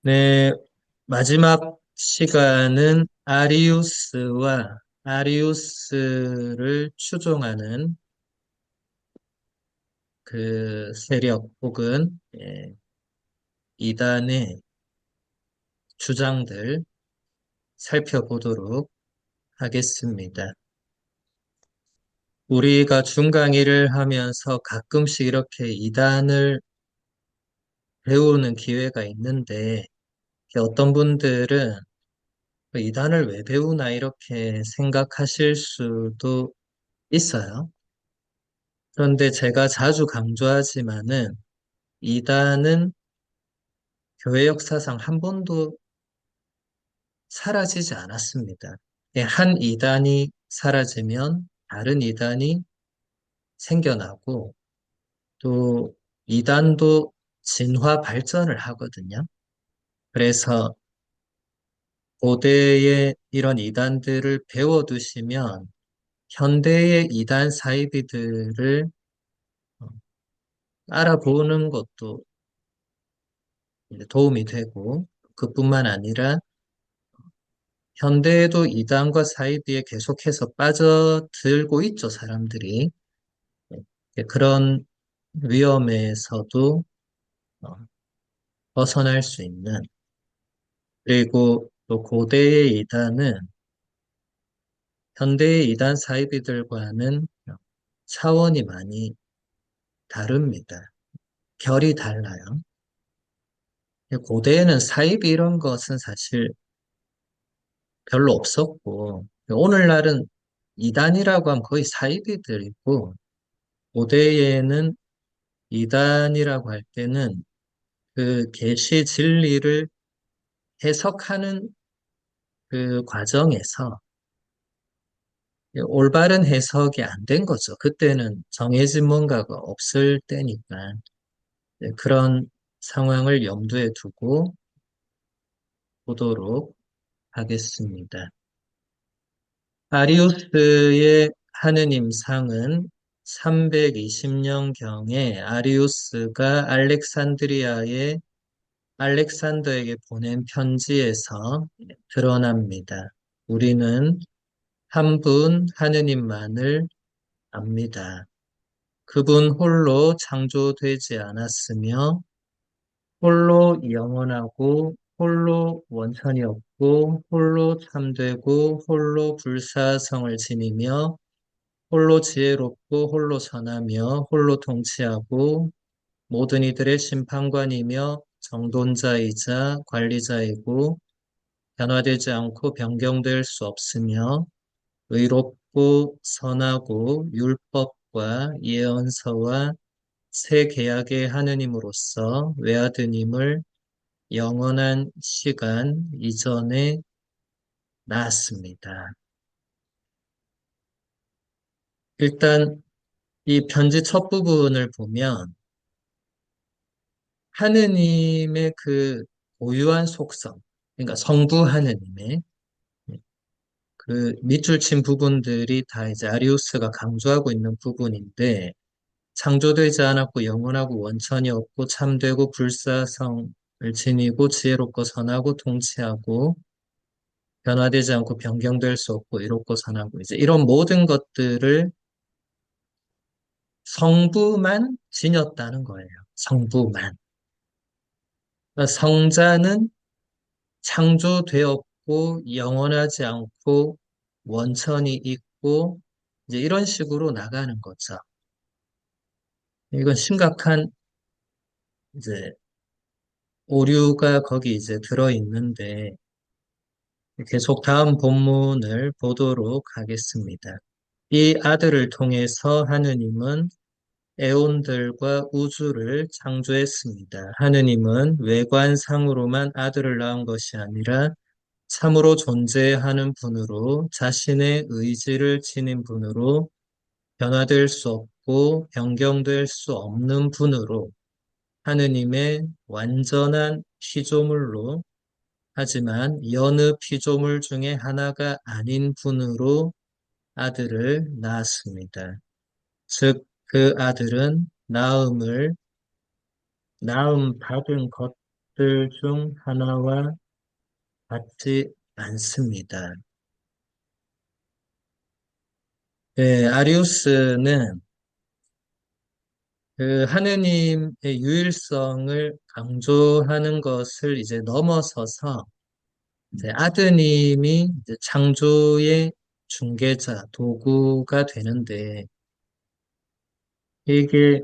네, 마지막 시간은 아리우스와 아리우스를 추종하는 그 세력 혹은 이단의 주장들 살펴보도록 하겠습니다. 우리가 중강의를 하면서 가끔씩 이렇게 이단을 배우는 기회가 있는데 어떤 분들은 이단을 왜 배우나 이렇게 생각하실 수도 있어요. 그런데 제가 자주 강조하지만은 이단은 교회 역사상 한 번도 사라지지 않았습니다. 한 이단이 사라지면 다른 이단이 생겨나고 또 이단도 진화 발전을 하거든요. 그래서 고대의 이런 이단들을 배워두시면 현대의 이단 사이비들을 알아보는 것도 이제 도움이 되고 그뿐만 아니라 현대에도 이단과 사이비에 계속해서 빠져들고 있죠, 사람들이. 그런 위험에서도 어, 벗어날 수 있는, 그리고 또 고대의 이단은 현대의 이단 사이비들과는 차원이 많이 다릅니다. 결이 달라요. 고대에는 사이비 이런 것은 사실 별로 없었고, 오늘날은 이단이라고 하면 거의 사이비들이고, 고대에는 이단이라고 할 때는 그 계시 진리를 해석하는 그 과정에서 올바른 해석이 안 된 거죠. 그때는 정해진 뭔가가 없을 때니까 그런 상황을 염두에 두고 보도록 하겠습니다. 아리우스의 하느님상은 320년경에 아리우스가 알렉산드리아의 알렉산더에게 보낸 편지에서 드러납니다. 우리는 한 분 하느님만을 압니다. 그분 홀로 창조되지 않았으며 홀로 영원하고 홀로 원천이 없고 홀로 참되고 홀로 불사성을 지니며 홀로 지혜롭고 홀로 선하며 홀로 통치하고 모든 이들의 심판관이며 정돈자이자 관리자이고 변화되지 않고 변경될 수 없으며 의롭고 선하고 율법과 예언서와 새 계약의 하느님으로서 외아드님을 영원한 시간 이전에 낳았습니다. 일단 이 편지 첫 부분을 보면 하느님의 그 고유한 속성, 그러니까 성부 하느님의 그 밑줄 친 부분들이 다 이제 아리우스가 강조하고 있는 부분인데 창조되지 않았고 영원하고 원천이 없고 참되고 불사성을 지니고 지혜롭고 선하고 통치하고 변화되지 않고 변경될 수 없고 이롭고 선하고 이제 이런 모든 것들을 성부만 지녔다는 거예요. 성부만. 그러니까 성자는 창조되었고 영원하지 않고 원천이 있고 이제 이런 식으로 나가는 거죠. 이건 심각한 이제 오류가 거기 이제 들어 있는데 계속 다음 본문을 보도록 하겠습니다. 이 아들을 통해서 하느님은 에온들과 우주를 창조했습니다. 하느님은 외관상으로만 아들을 낳은 것이 아니라 참으로 존재하는 분으로 자신의 의지를 지닌 분으로 변화될 수 없고 변경될 수 없는 분으로 하느님의 완전한 피조물로 하지만 여느 피조물 중에 하나가 아닌 분으로 아들을 낳았습니다. 즉, 그 아들은 낳음 받은 것들 중 하나와 같지 않습니다. 네, 아리우스는 그 하느님의 유일성을 강조하는 것을 이제 넘어서서 이제 아드님이 이제 창조의 중개자, 도구가 되는데 이게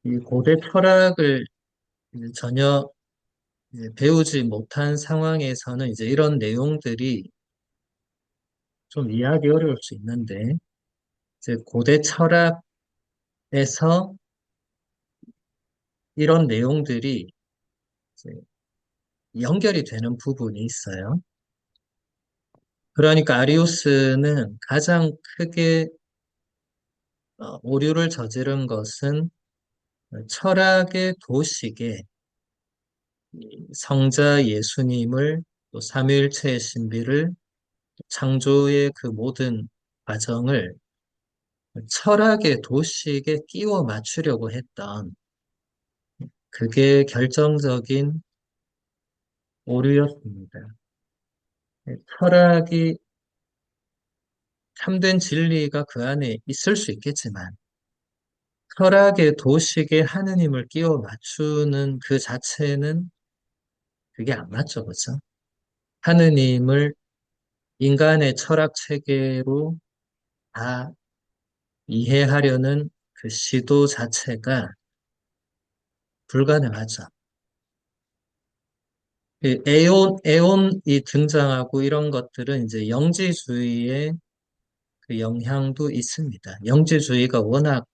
이 고대 철학을 이제 전혀 이제 배우지 못한 상황에서는 이제 이런 내용들이 좀 이해하기 어려울 수 있는데 이제 고대 철학에서 이런 내용들이 이제 연결이 되는 부분이 있어요. 그러니까 아리우스는 가장 크게 오류를 저지른 것은 철학의 도식에 성자 예수님을 또 삼위일체의 신비를 창조의 그 모든 과정을 철학의 도식에 끼워 맞추려고 했던 그게 결정적인 오류였습니다. 철학이 참된 진리가 그 안에 있을 수 있겠지만 철학의 도식에 하느님을 끼워 맞추는 그 자체는 그게 안 맞죠, 그죠? 하느님을 인간의 철학 체계로 다 이해하려는 그 시도 자체가 불가능하죠. 그 에온이 등장하고 이런 것들은 이제 영지주의의 그 영향도 있습니다. 영지주의가 워낙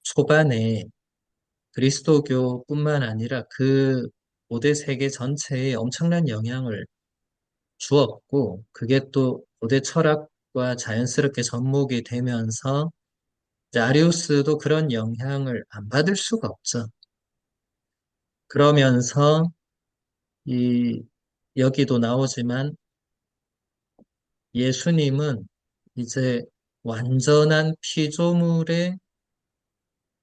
초반에 그리스도교뿐만 아니라 그 고대 세계 전체에 엄청난 영향을 주었고, 그게 또 고대 철학과 자연스럽게 접목이 되면서 이제 아리우스도 그런 영향을 안 받을 수가 없죠. 그러면서 이 여기도 나오지만 예수님은 이제 완전한 피조물의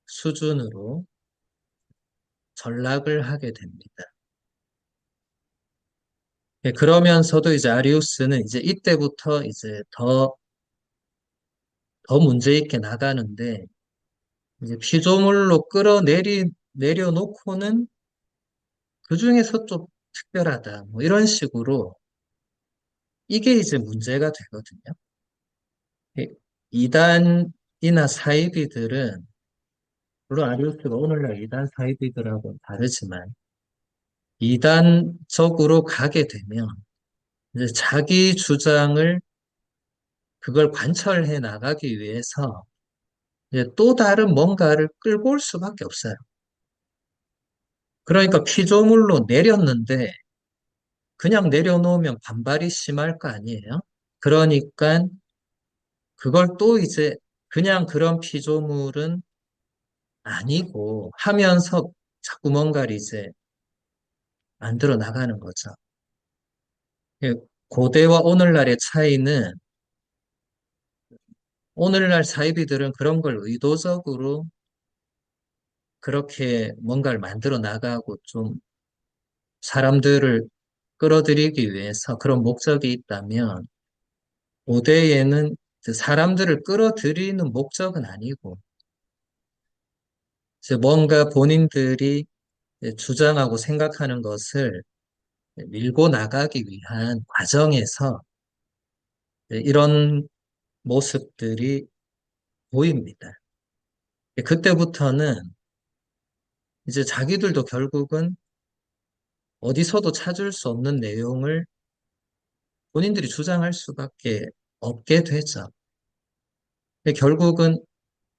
수준으로 전락을 하게 됩니다. 예, 그러면서도 이제 아리우스는 이제 이때부터 이제 더 문제 있게 나가는데 이제 피조물로 내려놓고는 그 중에서 좀 특별하다. 뭐 이런 식으로 이게 이제 문제가 되거든요. 예, 이단이나 사이비들은 물론 아리우스가 오늘날 이단 사이비들하고는 다르지만 이단적으로 가게 되면 이제 자기 주장을 그걸 관철해 나가기 위해서 이제 또 다른 뭔가를 끌고 올 수밖에 없어요. 그러니까 피조물로 내렸는데 그냥 내려놓으면 반발이 심할 거 아니에요? 그러니까 그걸 또 이제 그냥 그런 피조물은 아니고 하면서 자꾸 뭔가를 이제 만들어 나가는 거죠. 예, 고대와 오늘날의 차이는 오늘날 사이비들은 그런 걸 의도적으로 그렇게 뭔가를 만들어 나가고 좀 사람들을 끌어들이기 위해서 그런 목적이 있다면 고대에는 그 사람들을 끌어들이는 목적은 아니고 이제 뭔가 본인들이 주장하고 생각하는 것을 밀고 나가기 위한 과정에서 이런 모습들이 보입니다. 그때부터는 이제 자기들도 결국은 어디서도 찾을 수 없는 내용을 본인들이 주장할 수밖에 없게 되죠. 근데 결국은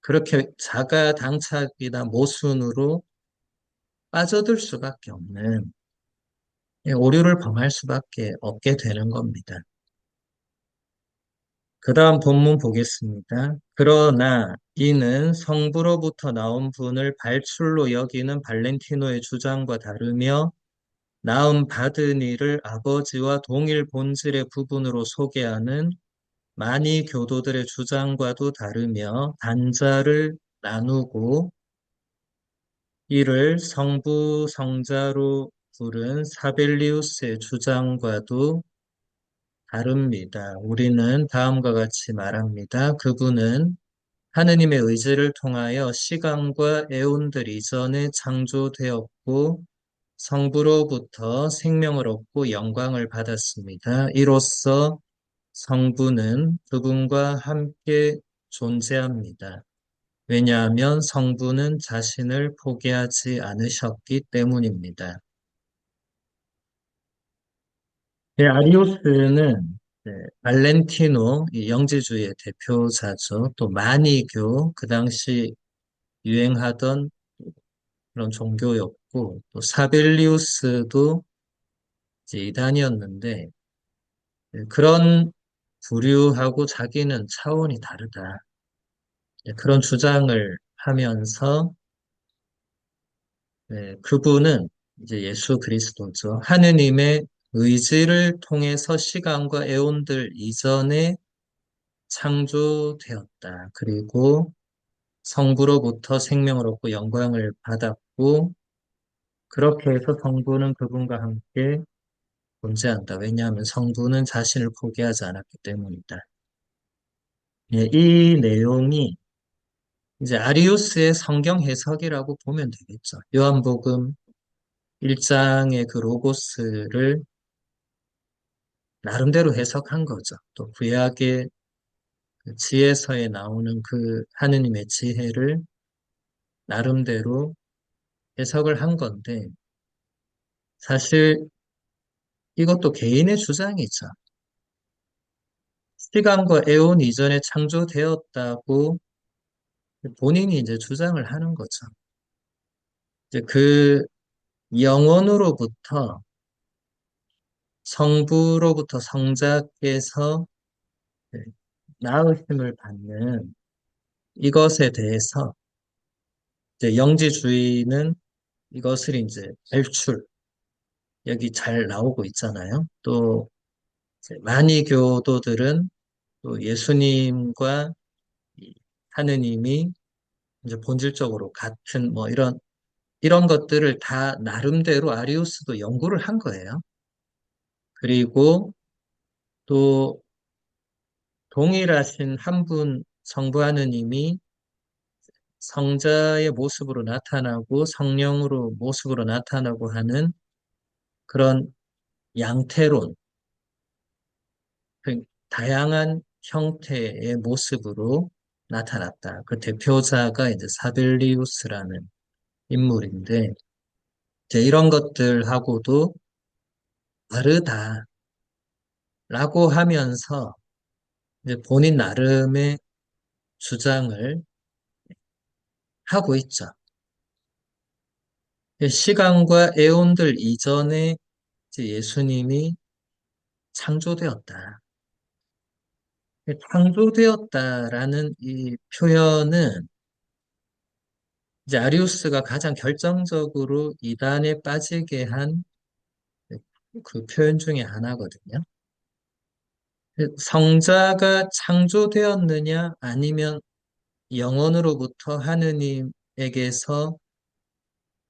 그렇게 자가당착이나 모순으로 빠져들 수밖에 없는 오류를 범할 수밖에 없게 되는 겁니다. 그 다음 본문 보겠습니다. 그러나 이는 성부로부터 나온 분을 발출로 여기는 발렌티노의 주장과 다르며 낳음 받은 이를 아버지와 동일 본질의 부분으로 소개하는 많이 교도들의 주장과도 다르며 단자를 나누고 이를 성부 성자로 부른 사벨리우스의 주장과도 다릅니다. 우리는 다음과 같이 말합니다. 그분은 하느님의 의지를 통하여 시간과 에온들 이전에 창조되었고 성부로부터 생명을 얻고 영광을 받았습니다. 이로써 성부는 그분과 함께 존재합니다. 왜냐하면 성부는 자신을 포기하지 않으셨기 때문입니다. 아리우스는 발렌티노 이 영지주의의 대표자죠. 또 마니교 그 당시 유행하던 그런 종교였고 또 사벨리우스도 이제 이단이었는데 그런 부류하고 자기는 차원이 다르다. 그런 주장을 하면서 그분은 이제 예수 그리스도죠. 하느님의 의지를 통해서 시간과 에온들 이전에 창조되었다. 그리고 성부로부터 생명을 얻고 영광을 받았고 그렇게 해서 성부는 그분과 함께 존재한다. 왜냐하면 성부는 자신을 포기하지 않았기 때문이다. 이 내용이 이제 아리우스의 성경 해석이라고 보면 되겠죠. 요한복음 1장의 그 로고스를 나름대로 해석한 거죠. 또 구약의 그 지혜서에 나오는 그 하느님의 지혜를 나름대로 해석을 한 건데 사실 이것도 개인의 주장이죠. 시간과 에온 이전에 창조되었다고 본인이 이제 주장을 하는 거죠. 이제 그 영혼으로부터 성부로부터 성자께서 낳으심을 받는 이것에 대해서 이제 영지주의는 이것을 이제 발출 여기 잘 나오고 있잖아요. 또 이제 많이 교도들은 또 예수님과 이 하느님이 이제 본질적으로 같은 뭐 이런 것들을 다 나름대로 아리우스도 연구를 한 거예요. 그리고 또 동일하신 한 분 성부 하느님이 성자의 모습으로 나타나고 성령으로 모습으로 나타나고 하는 그런 양태론, 그 다양한 형태의 모습으로 나타났다. 그 대표자가 이제 사벨리우스라는 인물인데, 이제 이런 것들하고도 다르다라고 하면서 이제 본인 나름의 주장을 하고 있죠. 시간과 에온들 이전에 이제 예수님이 창조되었다. 창조되었다라는 이 표현은 이제 아리우스가 가장 결정적으로 이단에 빠지게 한 그 표현 중에 하나거든요. 성자가 창조되었느냐 아니면 영원으로부터 하느님에게서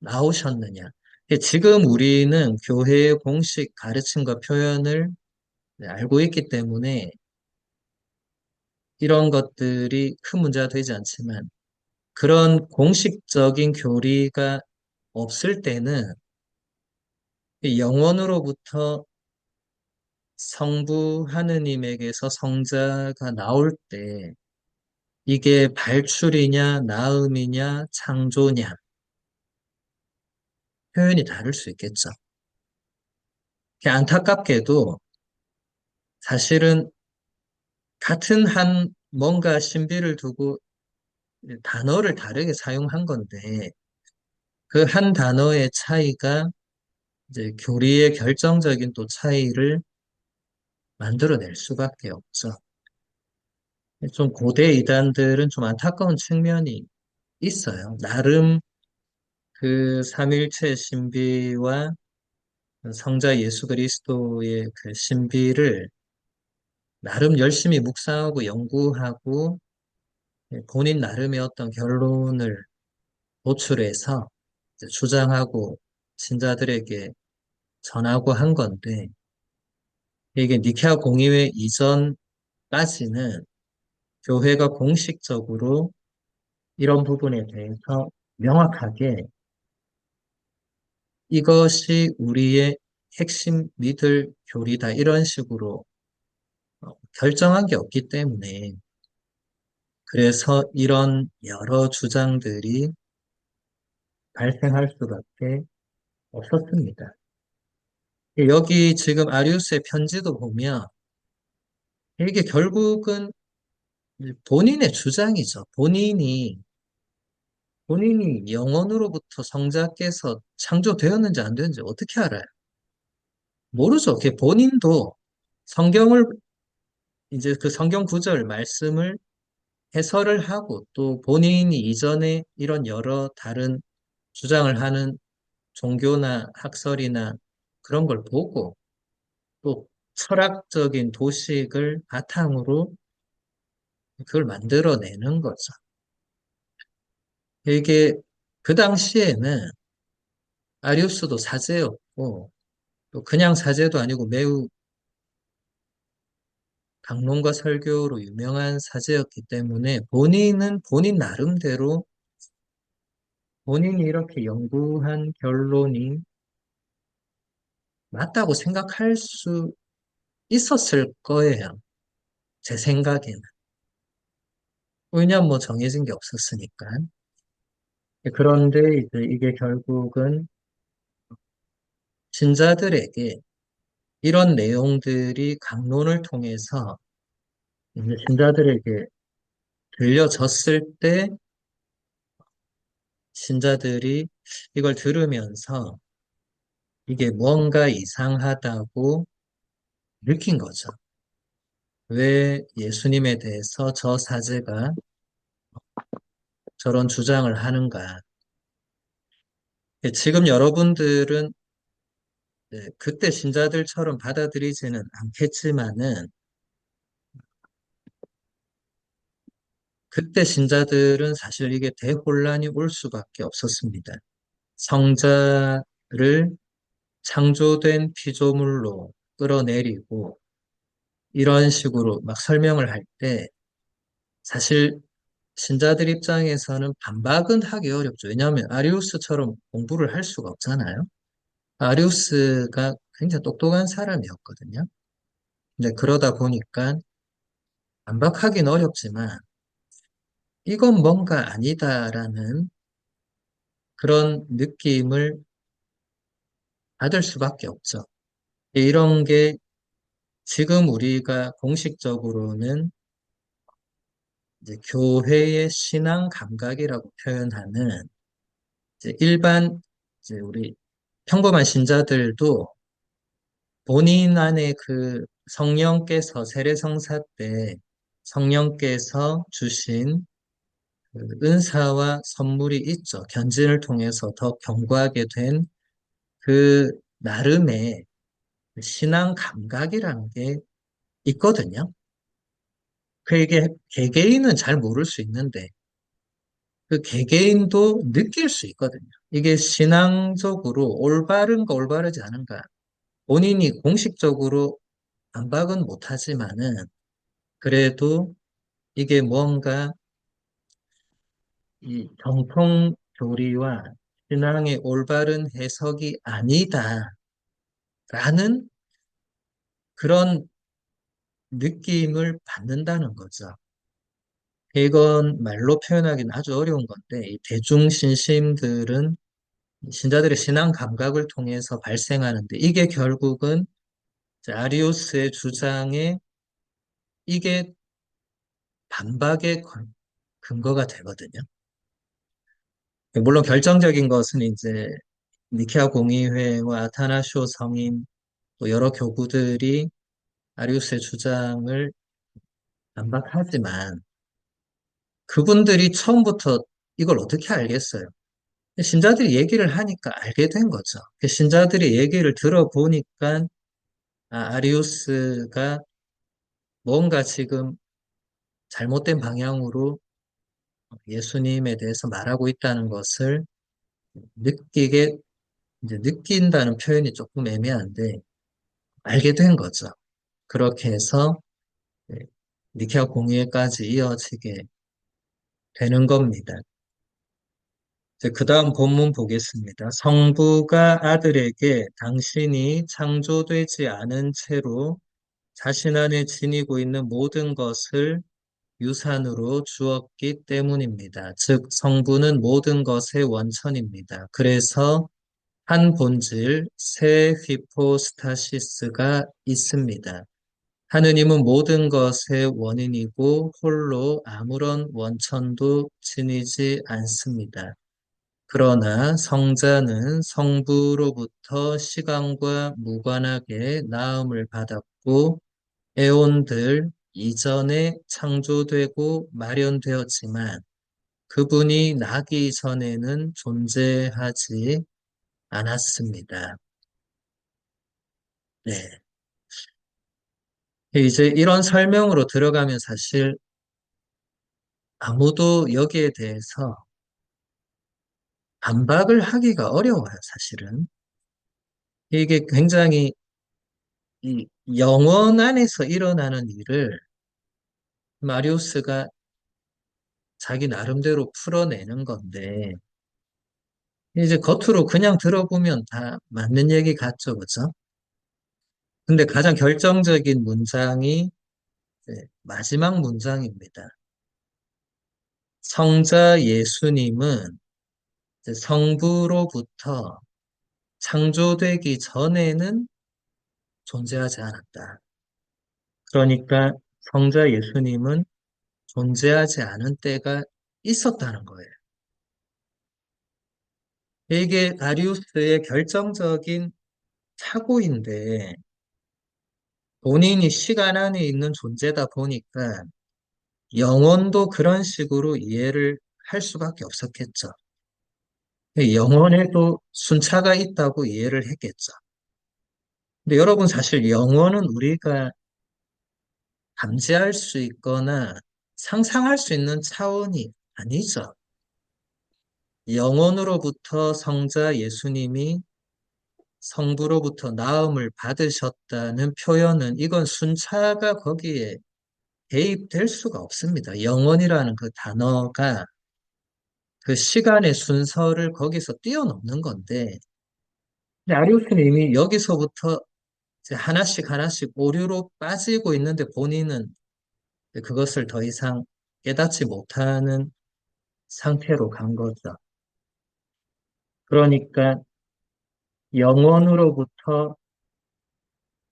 나오셨느냐. 지금 우리는 교회의 공식 가르침과 표현을 알고 있기 때문에 이런 것들이 큰 문제가 되지 않지만 그런 공식적인 교리가 없을 때는 이 영원으로부터 성부 하느님에게서 성자가 나올 때 이게 발출이냐, 나음이냐, 창조냐 표현이 다를 수 있겠죠. 안타깝게도 사실은 같은 한 뭔가 신비를 두고 단어를 다르게 사용한 건데 그 한 단어의 차이가 이제 교리의 결정적인 또 차이를 만들어낼 수밖에 없죠. 좀 고대 이단들은 좀 안타까운 측면이 있어요. 나름 그 삼일체 신비와 성자 예수 그리스도의 그 신비를 나름 열심히 묵상하고 연구하고 본인 나름의 어떤 결론을 도출해서 이제 주장하고 신자들에게 전하고 한 건데, 이게 니케아 공의회 이전까지는 교회가 공식적으로 이런 부분에 대해서 명확하게 이것이 우리의 핵심 믿을 교리다 이런 식으로 결정한 게 없기 때문에 그래서 이런 여러 주장들이 발생할 수밖에 없었습니다. 여기 지금 아리우스의 편지도 보면 이게 결국은 본인의 주장이죠. 본인이 영원으로부터 성자께서 창조되었는지 안 되는지 어떻게 알아요? 모르죠. 그 본인도 성경을 이제 그 성경 구절 말씀을 해설을 하고 또 본인이 이전에 이런 여러 다른 주장을 하는 종교나 학설이나 그런 걸 보고 또 철학적인 도식을 바탕으로 그걸 만들어내는 거죠. 이게 그 당시에는 아리우스도 사제였고 또 그냥 사제도 아니고 매우 강론과 설교로 유명한 사제였기 때문에 본인은 본인 나름대로 본인이 이렇게 연구한 결론이 맞다고 생각할 수 있었을 거예요. 제 생각에는. 왜냐면 뭐 정해진 게 없었으니까. 그런데 이제 이게 결국은 신자들에게 이런 내용들이 강론을 통해서 이제 신자들에게 들려졌을 때 신자들이 이걸 들으면서 이게 뭔가 이상하다고 느낀 거죠. 왜 예수님에 대해서 저 사제가 저런 주장을 하는가. 지금 여러분들은 그때 신자들처럼 받아들이지는 않겠지만은 그때 신자들은 사실 이게 대혼란이 올 수밖에 없었습니다. 성자를 창조된 피조물로 끌어내리고 이런 식으로 막 설명을 할 때 사실 신자들 입장에서는 반박은 하기 어렵죠. 왜냐하면 아리우스처럼 공부를 할 수가 없잖아요. 아리우스가 굉장히 똑똑한 사람이었거든요. 근데 그러다 보니까 반박하기는 어렵지만 이건 뭔가 아니다라는 그런 느낌을 받을 수밖에 없죠. 이런 게 지금 우리가 공식적으로는 이제 교회의 신앙 감각이라고 표현하는 이제 일반 이제 우리 평범한 신자들도 본인 안에 그 성령께서 세례성사 때 성령께서 주신 그 은사와 선물이 있죠. 견진을 통해서 더 견고하게 된 그 나름의 신앙 감각이라는 게 있거든요. 그 이게 개개인은 잘 모를 수 있는데 그 개개인도 느낄 수 있거든요. 이게 신앙적으로 올바른가 올바르지 않은가 본인이 공식적으로 반박은 못하지만은 그래도 이게 뭔가 이 정통 교리와 신앙의 올바른 해석이 아니다라는 그런 느낌을 받는다는 거죠. 이건 말로 표현하기는 아주 어려운 건데, 이 대중신심들은 신자들의 신앙 감각을 통해서 발생하는데, 이게 결국은 이제 아리우스의 주장에 이게 반박의 근거가 되거든요. 물론 결정적인 것은 이제 니케아 공의회와 아타나시오 성인 또 여러 교구들이 아리우스의 주장을 반박하지만 그분들이 처음부터 이걸 어떻게 알겠어요? 신자들이 얘기를 하니까 알게 된 거죠. 신자들이 얘기를 들어보니까 아리우스가 뭔가 지금 잘못된 방향으로 예수님에 대해서 말하고 있다는 것을 느끼게, 이제 느낀다는 표현이 조금 애매한데, 알게 된 거죠. 그렇게 해서 네, 니케아 공의회까지 이어지게 되는 겁니다. 그 다음 본문 보겠습니다. 성부가 아들에게 당신이 창조되지 않은 채로 자신 안에 지니고 있는 모든 것을 유산으로 주었기 때문입니다. 즉, 성부는 모든 것의 원천입니다. 그래서 한 본질, 세 휘포스타시스가 있습니다. 하느님은 모든 것의 원인이고 홀로 아무런 원천도 지니지 않습니다. 그러나 성자는 성부로부터 시간과 무관하게 나음을 받았고 에온들 이전에 창조되고 마련되었지만 그분이 나기 전에는 존재하지 않았습니다. 네. 이제 이런 설명으로 들어가면 사실 아무도 여기에 대해서 반박을 하기가 어려워요, 사실은. 이게 굉장히 이 영혼 안에서 일어나는 일을 마리우스가 자기 나름대로 풀어내는 건데, 이제 겉으로 그냥 들어보면 다 맞는 얘기 같죠, 그죠? 근데 가장 결정적인 문장이 마지막 문장입니다. 성자 예수님은 이제 성부로부터 창조되기 전에는 존재하지 않았다. 그러니까 성자 예수님은 존재하지 않은 때가 있었다는 거예요. 이게 다리우스의 결정적인 착오인데 본인이 시간 안에 있는 존재다 보니까 영혼도 그런 식으로 이해를 할 수밖에 없었겠죠. 영혼에도 순차가 있다고 이해를 했겠죠. 근데 여러분 사실 영혼은 우리가 감지할 수 있거나 상상할 수 있는 차원이 아니죠. 영혼으로부터 성자 예수님이 성부로부터 나음을 받으셨다는 표현은 이건 순차가 거기에 대입될 수가 없습니다. 영혼이라는 그 단어가 그 시간의 순서를 거기서 뛰어넘는 건데, 근데 아리우스는 이미 여기서부터 이제 하나씩 하나씩 오류로 빠지고 있는데 본인은 그것을 더 이상 깨닫지 못하는 상태로 간 거죠. 그러니까 영혼으로부터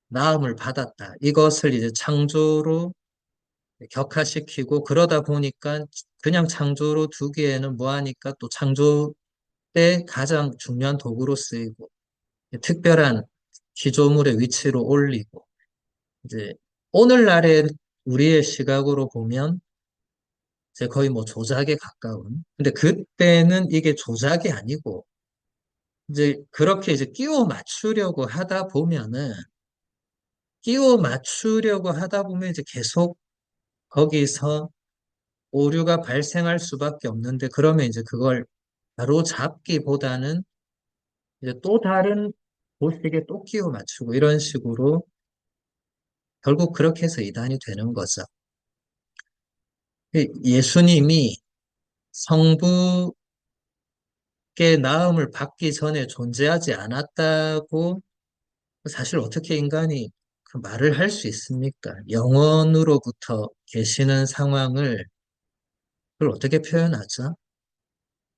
나음을 받았다. 이것을 이제 창조로 격화시키고 그러다 보니까 그냥 창조로 두기에는 뭐하니까 또 창조 때 가장 중요한 도구로 쓰이고 특별한 기조물의 위치로 올리고 이제 오늘날의 우리의 시각으로 보면 이제 거의 뭐 조작에 가까운. 근데 그때는 이게 조작이 아니고 이제 그렇게 이제 끼워 맞추려고 하다 보면은 끼워 맞추려고 하다 보면 이제 계속 거기서 오류가 발생할 수밖에 없는데 그러면 이제 그걸 바로 잡기보다는 이제 또 다른 보식에 또 끼워 맞추고 이런 식으로 결국 그렇게 해서 이단이 되는 거죠. 예수님이 성부의 나음을 받기 전에 존재하지 않았다고 사실 어떻게 인간이 그 말을 할 수 있습니까? 영원으로부터 계시는 상황을 그걸 어떻게 표현하죠?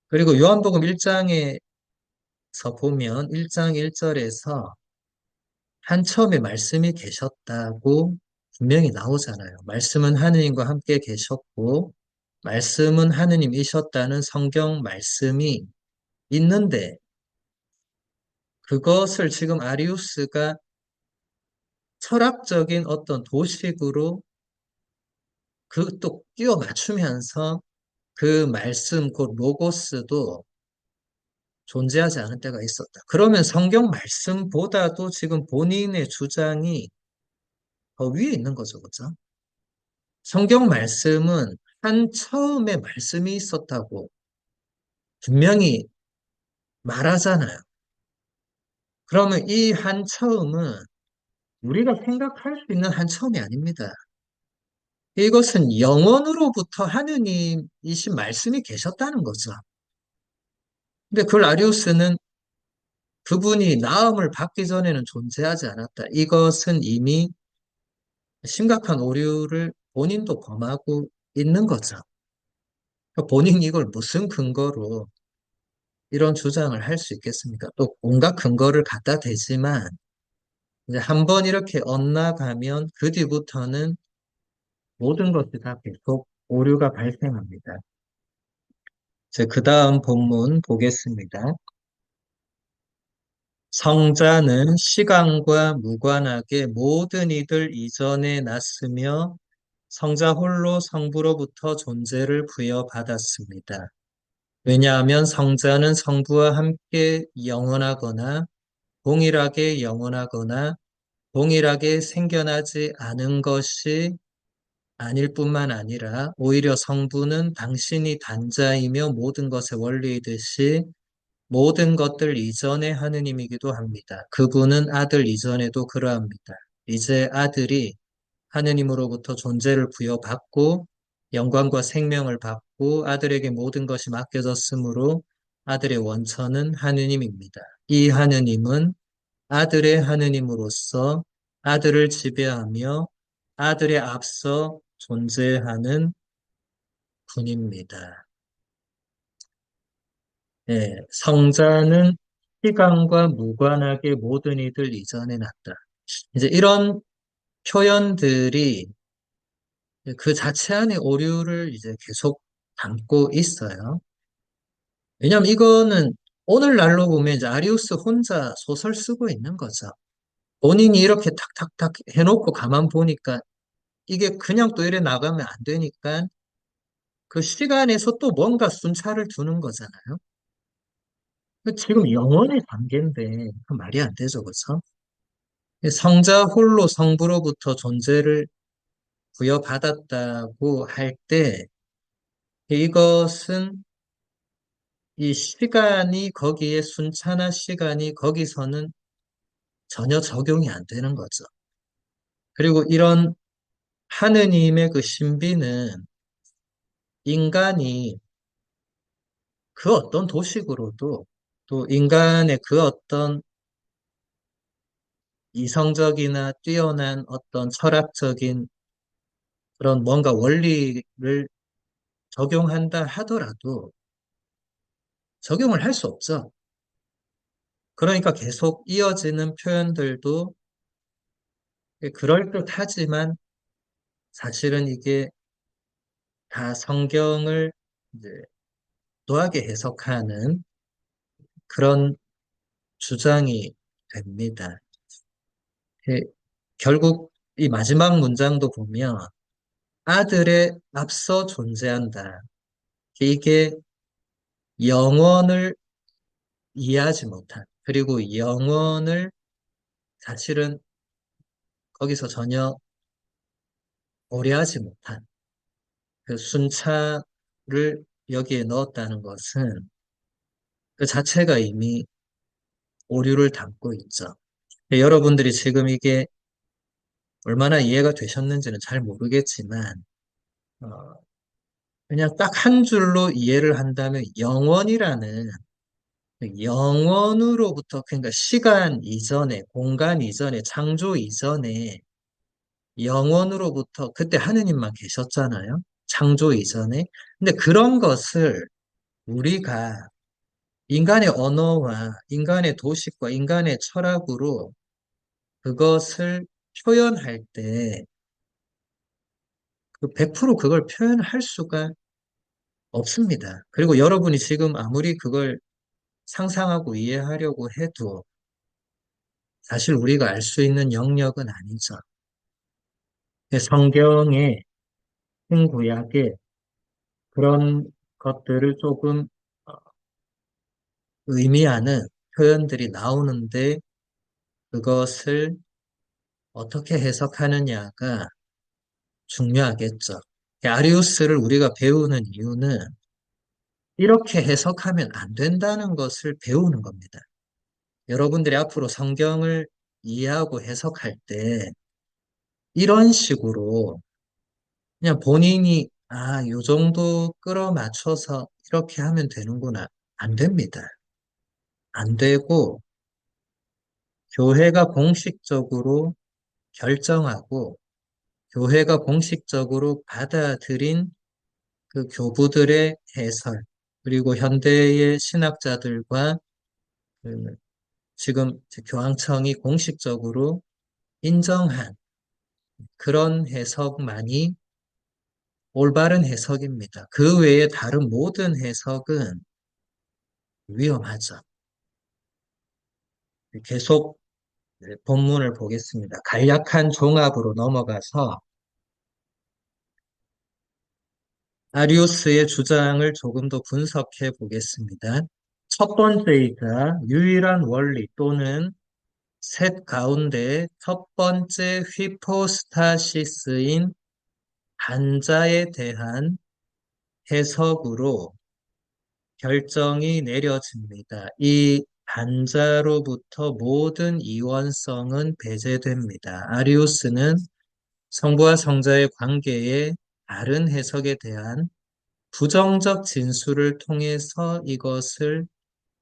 그리고 요한복음 1장에서 보면 1장 1절에서 한 처음에 말씀이 계셨다고 분명히 나오잖아요. 말씀은 하느님과 함께 계셨고 말씀은 하느님이셨다는 성경 말씀이 있는데 그것을 지금 아리우스가 철학적인 어떤 도식으로 그 또 끼워 맞추면서 그 말씀, 그 로고스도 존재하지 않은 때가 있었다. 그러면 성경 말씀보다도 지금 본인의 주장이 더 위에 있는 거죠, 그죠? 성경 말씀은 한 처음에 말씀이 있었다고 분명히 말하잖아요. 그러면 이 한처음은 우리가 생각할 수 있는 한처음이 아닙니다. 이것은 영원으로부터 하느님이신 말씀이 계셨다는 거죠. 근데 그걸 아리우스는 그분이 나음을 받기 전에는 존재하지 않았다. 이것은 이미 심각한 오류를 본인도 범하고 있는 거죠. 그러니까 본인이 이걸 무슨 근거로 이런 주장을 할 수 있겠습니까? 또 온갖 근거를 갖다 대지만 이제 한번 이렇게 엇나가면 그 뒤부터는 모든 것이 다 계속 오류가 발생합니다. 이제 그 다음 본문 보겠습니다. 성자는 시간과 무관하게 모든 이들 이전에 났으며 성자 홀로 성부로부터 존재를 부여받았습니다. 왜냐하면 성자는 성부와 함께 영원하거나 동일하게 영원하거나 동일하게 생겨나지 않은 것이 아닐 뿐만 아니라 오히려 성부는 당신이 단자이며 모든 것의 원리이듯이 모든 것들 이전의 하느님이기도 합니다. 그분은 아들 이전에도 그러합니다. 이제 아들이 하느님으로부터 존재를 부여받고 영광과 생명을 받고 아들에게 모든 것이 맡겨졌으므로 아들의 원천은 하느님입니다. 이 하느님은 아들의 하느님으로서 아들을 지배하며 아들의 앞서 존재하는 분입니다. 예, 성자는 시간과 무관하게 모든 이들 이전에 났다. 이제 이런 표현들이 그 자체 안에 오류를 이제 계속 담고 있어요. 왜냐하면 이거는 오늘날로 보면 이제 아리우스 혼자 소설 쓰고 있는 거죠. 본인이 이렇게 탁탁탁 해놓고 가만 보니까 이게 그냥 또 이래 나가면 안 되니까 그 시간에서 또 뭔가 순차를 두는 거잖아요. 그 지금 영원의 관계인데 그 말이 안 되죠, 그렇죠? 성자 홀로 성부로부터 존재를 부여받았다고 할 때 이것은 이 시간이 거기에 순차나 시간이 거기서는 전혀 적용이 안 되는 거죠. 그리고 이런 하느님의 그 신비는 인간이 그 어떤 도식으로도 또 인간의 그 어떤 이성적이나 뛰어난 어떤 철학적인 그런 뭔가 원리를 적용한다 하더라도 적용을 할 수 없죠. 그러니까 계속 이어지는 표현들도 그럴듯하지만 사실은 이게 다 성경을 이제 도하게 해석하는 그런 주장이 됩니다. 예, 결국 이 마지막 문장도 보면 아들의 앞서 존재한다. 이게 영원을 이해하지 못한, 그리고 영원을 사실은 거기서 전혀 오래하지 못한 그 순차를 여기에 넣었다는 것은 그 자체가 이미 오류를 담고 있죠. 여러분들이 지금 이게 얼마나 이해가 되셨는지는 잘 모르겠지만, 어, 그냥 딱 한 줄로 이해를 한다면 영원이라는 그 영원으로부터 그러니까 시간 이전에 공간 이전에 창조 이전에 영원으로부터 그때 하느님만 계셨잖아요. 창조 이전에. 근데 그런 것을 우리가 인간의 언어와 인간의 도식과 인간의 철학으로 그것을 표현할 때 그 100% 그걸 표현할 수가 없습니다. 그리고 여러분이 지금 아무리 그걸 상상하고 이해하려고 해도 사실 우리가 알 수 있는 영역은 아니죠. 성경의 신구약에 그런 것들을 조금 의미하는 표현들이 나오는데 그것을 어떻게 해석하느냐가 중요하겠죠. 아리우스를 우리가 배우는 이유는 이렇게 해석하면 안 된다는 것을 배우는 겁니다. 여러분들이 앞으로 성경을 이해하고 해석할 때 이런 식으로 그냥 본인이 요 정도 끌어맞춰서 이렇게 하면 되는구나. 안 됩니다. 안 되고 교회가 공식적으로 결정하고 교회가 공식적으로 받아들인 그 교부들의 해설 그리고 현대의 신학자들과 그 지금 교황청이 공식적으로 인정한 그런 해석만이 올바른 해석입니다. 그 외에 다른 모든 해석은 위험하죠. 계속 본문을 보겠습니다. 간략한 종합으로 넘어가서 아리우스의 주장을 조금 더 분석해 보겠습니다. 첫 번째이자 유일한 원리 또는 셋 가운데 첫 번째 휘포스타시스인 단자에 대한 해석으로 결정이 내려집니다. 이 단자로부터 모든 이원성은 배제됩니다. 아리우스는 성부와 성자의 관계에 다른 해석에 대한 부정적 진술을 통해서 이것을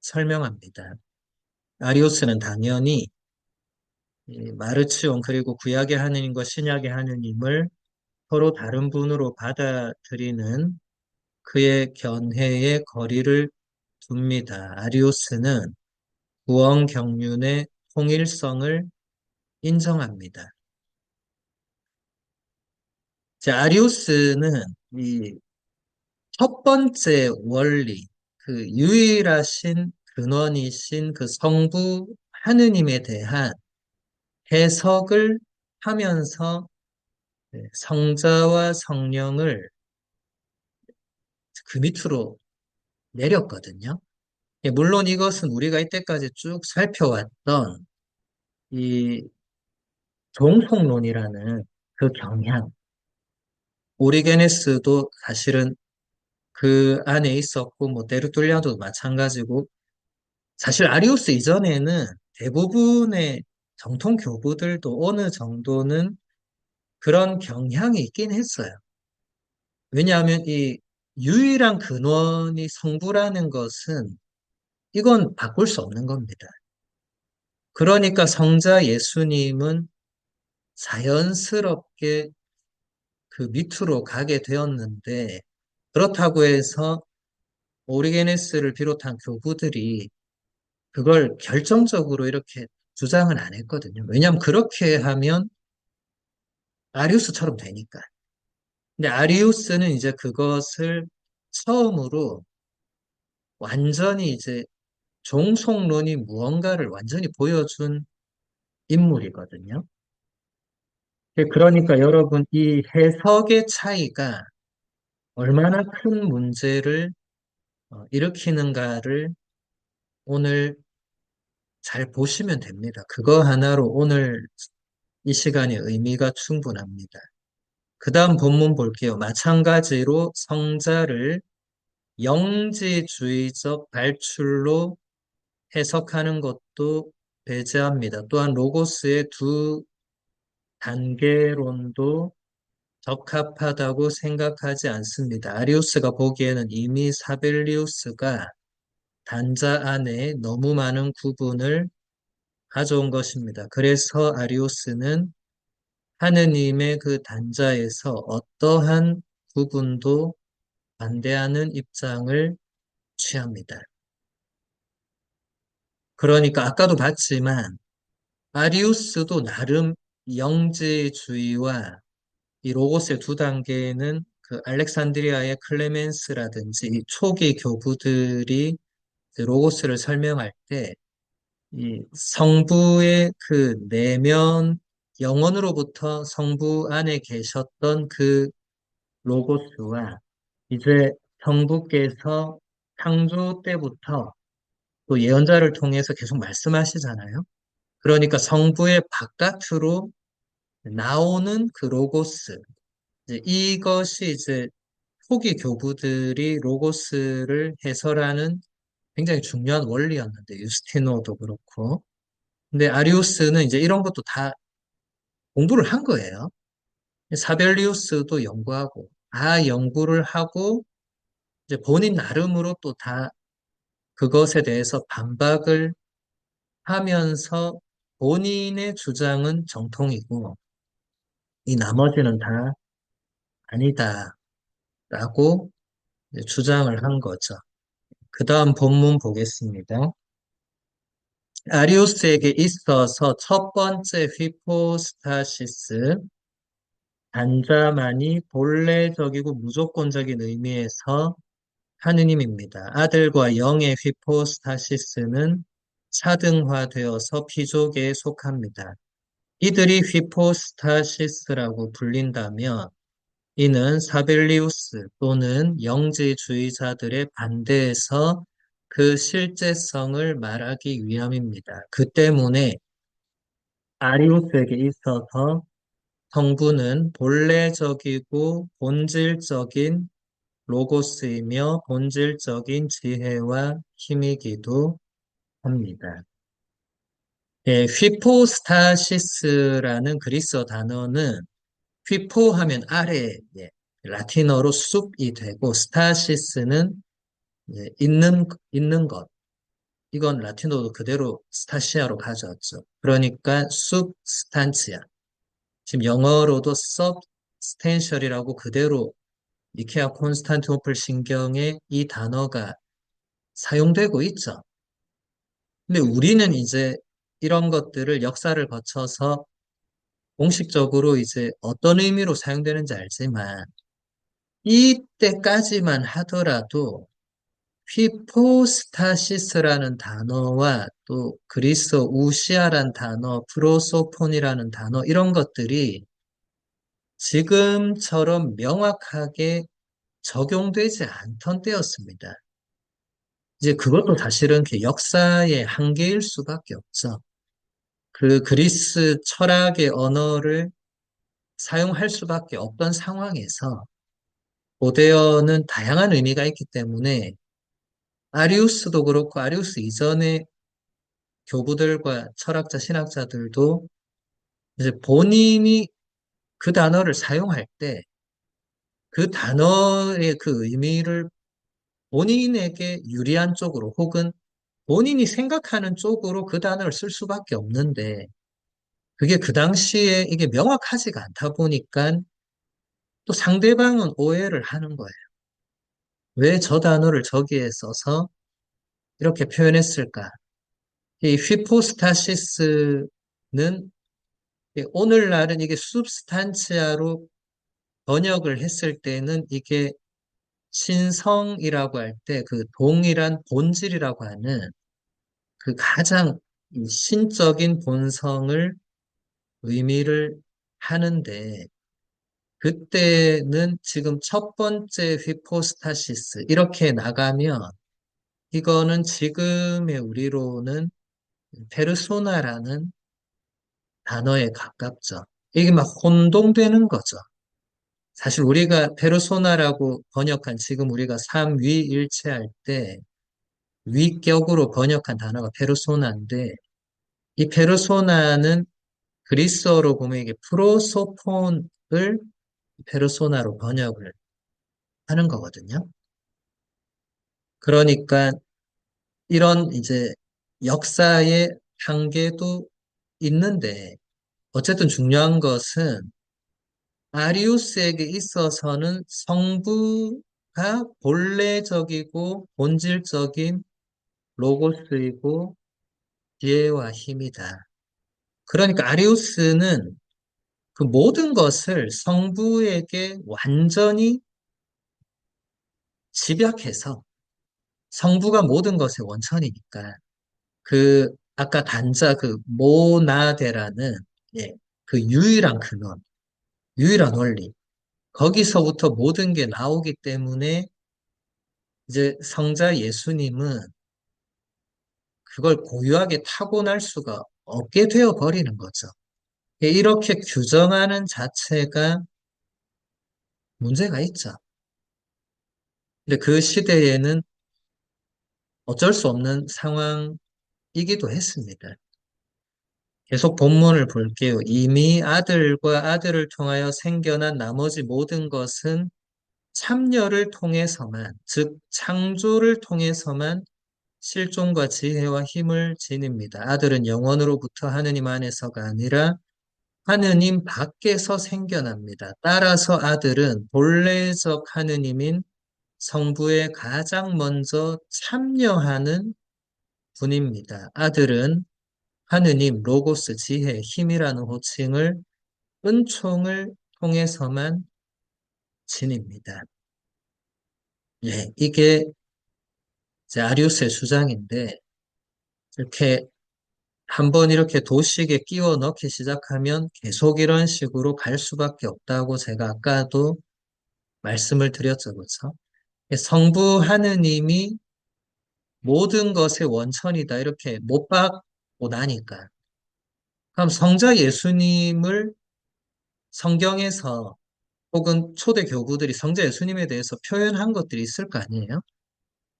설명합니다. 아리우스는 당연히 이 마르치온 그리고 구약의 하느님과 신약의 하느님을 서로 다른 분으로 받아들이는 그의 견해에 거리를 둡니다. 아리우스는 구원 경륜의 통일성을 인정합니다. 자, 아리우스는 이 첫 번째 원리, 그 유일하신 근원이신 그 성부 하느님에 대한 해석을 하면서 성자와 성령을 그 밑으로 내렸거든요. 물론 이것은 우리가 이때까지 쭉 살펴왔던 이 종속론이라는 그 경향, 오리게네스도 사실은 그 안에 있었고, 뭐, 데르툴리아도 마찬가지고, 사실 아리우스 이전에는 대부분의 정통 교부들도 어느 정도는 그런 경향이 있긴 했어요. 왜냐하면 이 유일한 근원이 성부라는 것은 이건 바꿀 수 없는 겁니다. 그러니까 성자 예수님은 자연스럽게 그 밑으로 가게 되었는데, 그렇다고 해서 오리게네스를 비롯한 교부들이 그걸 결정적으로 이렇게 주장은 안 했거든요. 왜냐하면 그렇게 하면 아리우스처럼 되니까. 근데 아리우스는 이제 그것을 처음으로 완전히 이제 종속론이 무언가를 완전히 보여준 인물이거든요. 그러니까 여러분, 이 해석의 차이가 얼마나 큰 문제를 일으키는가를 오늘 잘 보시면 됩니다. 그거 하나로 오늘 이 시간의 의미가 충분합니다. 그 다음 본문 볼게요. 마찬가지로 성자를 영지주의적 발출로 해석하는 것도 배제합니다. 또한 로고스의 두 단계론도 적합하다고 생각하지 않습니다. 아리우스가 보기에는 이미 사벨리우스가 단자 안에 너무 많은 구분을 가져온 것입니다. 그래서 아리우스는 하느님의 그 단자에서 어떠한 부분도 반대하는 입장을 취합니다. 그러니까 아까도 봤지만 아리우스도 나름 영지주의와 이 로고스의 두 단계는 그 알렉산드리아의 클레멘스라든지 이 초기 교부들이 그 로고스를 설명할 때 이 성부의 그 내면 영혼으로부터 성부 안에 계셨던 그 로고스와 이제 성부께서 창조 때부터 또 예언자를 통해서 계속 말씀하시잖아요. 그러니까 성부의 바깥으로 나오는 그 로고스, 이제 이것이 이제 초기 교부들이 로고스를 해설하는 굉장히 중요한 원리였는데, 유스티노도 그렇고. 근데 아리우스는 이제 이런 것도 다 공부를 한 거예요. 사벨리우스도 연구하고, 다 연구를 하고, 이제 본인 나름으로 또 다 그것에 대해서 반박을 하면서 본인의 주장은 정통이고, 이 나머지는 다 아니다라고 이제 주장을 한 거죠. 그 다음 본문 보겠습니다. 아리우스에게 있어서 첫 번째 휘포스타시스, 단자만이 본래적이고 무조건적인 의미에서 하느님입니다. 아들과 영의 휘포스타시스는 차등화되어서 피조계에 속합니다. 이들이 휘포스타시스라고 불린다면 이는 사벨리우스 또는 영지주의자들의 반대에서 그 실제성을 말하기 위함입니다. 그 때문에 아리우스에게 있어서 성부는 본래적이고 본질적인 로고스이며 본질적인 지혜와 힘이기도 합니다. 예, 휘포스타시스라는 그리스어 단어는 휘포 하면 아래, 예, 라틴어로 숲이 되고 스타시스는 예, 있는 것. 이건 라틴어도 그대로 스타시아로 가져왔죠. 그러니까 substantia. 지금 영어로도 substantial이라고 그대로 이케아 콘스탄티노플 신경에 이 단어가 사용되고 있죠. 근데 우리는 이제 이런 것들을 역사를 거쳐서 공식적으로 이제 어떤 의미로 사용되는지 알지만 이때까지만 하더라도 휘포스타시스라는 단어와 또 그리스 우시아란 단어, 프로소폰이라는 단어 이런 것들이 지금처럼 명확하게 적용되지 않던 때였습니다. 이제 그것도 사실은 그 역사의 한계일 수밖에 없죠. 그 그리스 철학의 언어를 사용할 수밖에 없던 상황에서 고대어는 다양한 의미가 있기 때문에 아리우스도 그렇고 아리우스 이전의 교부들과 철학자, 신학자들도 이제 본인이 그 단어를 사용할 때 그 단어의 그 의미를 본인에게 유리한 쪽으로 혹은 본인이 생각하는 쪽으로 그 단어를 쓸 수밖에 없는데 그게 그 당시에 이게 명확하지가 않다 보니까 또 상대방은 오해를 하는 거예요. 왜 저 단어를 저기에 써서 이렇게 표현했을까? 이 휘포스타시스는 오늘날은 이게 substantia로 번역을 했을 때는 이게 신성이라고 할 때 그 동일한 본질이라고 하는 그 가장 이 신적인 본성을 의미를 하는데 그때는 지금 첫 번째 휘포스타시스 이렇게 나가면 이거는 지금의 우리로는 페르소나라는 단어에 가깝죠. 이게 막 혼동되는 거죠. 사실 우리가 페르소나라고 번역한 지금 우리가 삼위일체할 때 위격으로 번역한 단어가 페르소나인데 이 페르소나는 그리스어로 보면 이게 프로소폰을 페르소나로 번역을 하는 거거든요. 그러니까 이런 이제 역사의 한계도 있는데 어쨌든 중요한 것은 아리우스에게 있어서는 성부가 본래적이고 본질적인 로고스이고 지혜와 힘이다. 그러니까 아리우스는 그 모든 것을 성부에게 완전히 집약해서 성부가 모든 것의 원천이니까 그 아까 단자 그 모나데라는 예, 그 유일한 근원, 유일한 원리 거기서부터 모든 게 나오기 때문에 이제 성자 예수님은 그걸 고유하게 타고날 수가 없게 되어 버리는 거죠. 이렇게 규정하는 자체가 문제가 있죠. 근데 그 시대에는 어쩔 수 없는 상황이기도 했습니다. 계속 본문을 볼게요. 이미 아들과 아들을 통하여 생겨난 나머지 모든 것은 참여를 통해서만, 즉 창조를 통해서만 실존과 지혜와 힘을 지닙니다. 아들은 영원으로부터 하느님 안에서가 아니라 하느님 밖에서 생겨납니다. 따라서 아들은 본래적 하느님인 성부에 가장 먼저 참여하는 분입니다. 아들은 하느님, 로고스, 지혜, 힘이라는 호칭을 은총을 통해서만 지닙니다. 예, 이게 이제 아리우스의 주장인데, 이렇게 한번 이렇게 도식에 끼워 넣기 시작하면 계속 이런 식으로 갈 수밖에 없다고 제가 아까도 말씀을 드렸죠, 그렇죠? 성부 하느님이 모든 것의 원천이다 이렇게 못 박고 나니까 그럼 성자 예수님을 성경에서 혹은 초대 교부들이 성자 예수님에 대해서 표현한 것들이 있을 거 아니에요?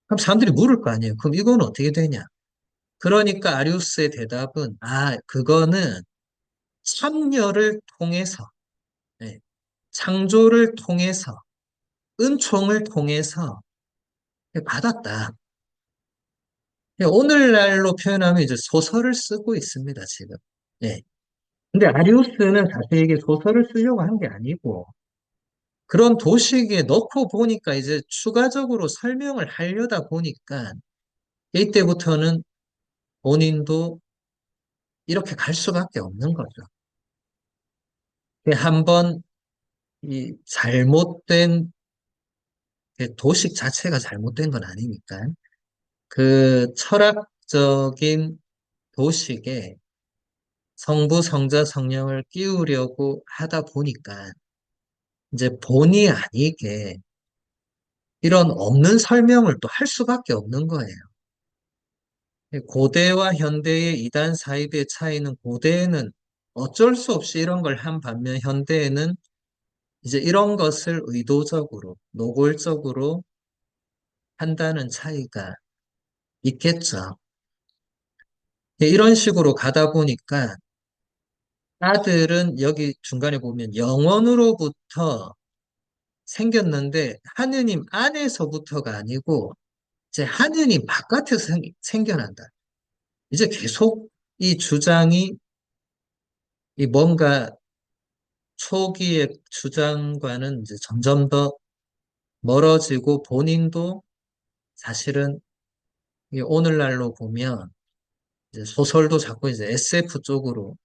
그럼 사람들이 물을 거 아니에요? 그럼 이건 어떻게 되냐? 그러니까 아리우스의 대답은 그거는 참여를 통해서 네, 창조를 통해서 은총을 통해서 받았다. 오늘날로 표현하면 이제 소설을 쓰고 있습니다, 지금. 예. 근데 아리우스는 사실 이게 소설을 쓰려고 한 게 아니고, 그런 도식에 넣고 보니까 이제 추가적으로 설명을 하려다 보니까, 이때부터는 본인도 이렇게 갈 수밖에 없는 거죠. 한번 이 잘못된, 도식 자체가 잘못된 건 아니니까, 그 철학적인 도식에 성부, 성자, 성령을 끼우려고 하다 보니까, 이제 본의 아니게 이런 없는 설명을 또 할 수밖에 없는 거예요. 고대와 현대의 이단 사이드의 차이는 고대에는 어쩔 수 없이 이런 걸 한 반면 현대에는 이제 이런 것을 의도적으로, 노골적으로 한다는 차이가 있겠죠. 이런 식으로 가다 보니까 아들은 여기 중간에 보면 영원으로부터 생겼는데 하느님 안에서부터가 아니고 이제 하느님 바깥에서 생겨난다. 이제 계속 이 주장이 이 뭔가 초기의 주장과는 이제 점점 더 멀어지고 본인도 사실은 이 오늘날로 보면 이제 소설도 자꾸 이제 SF 쪽으로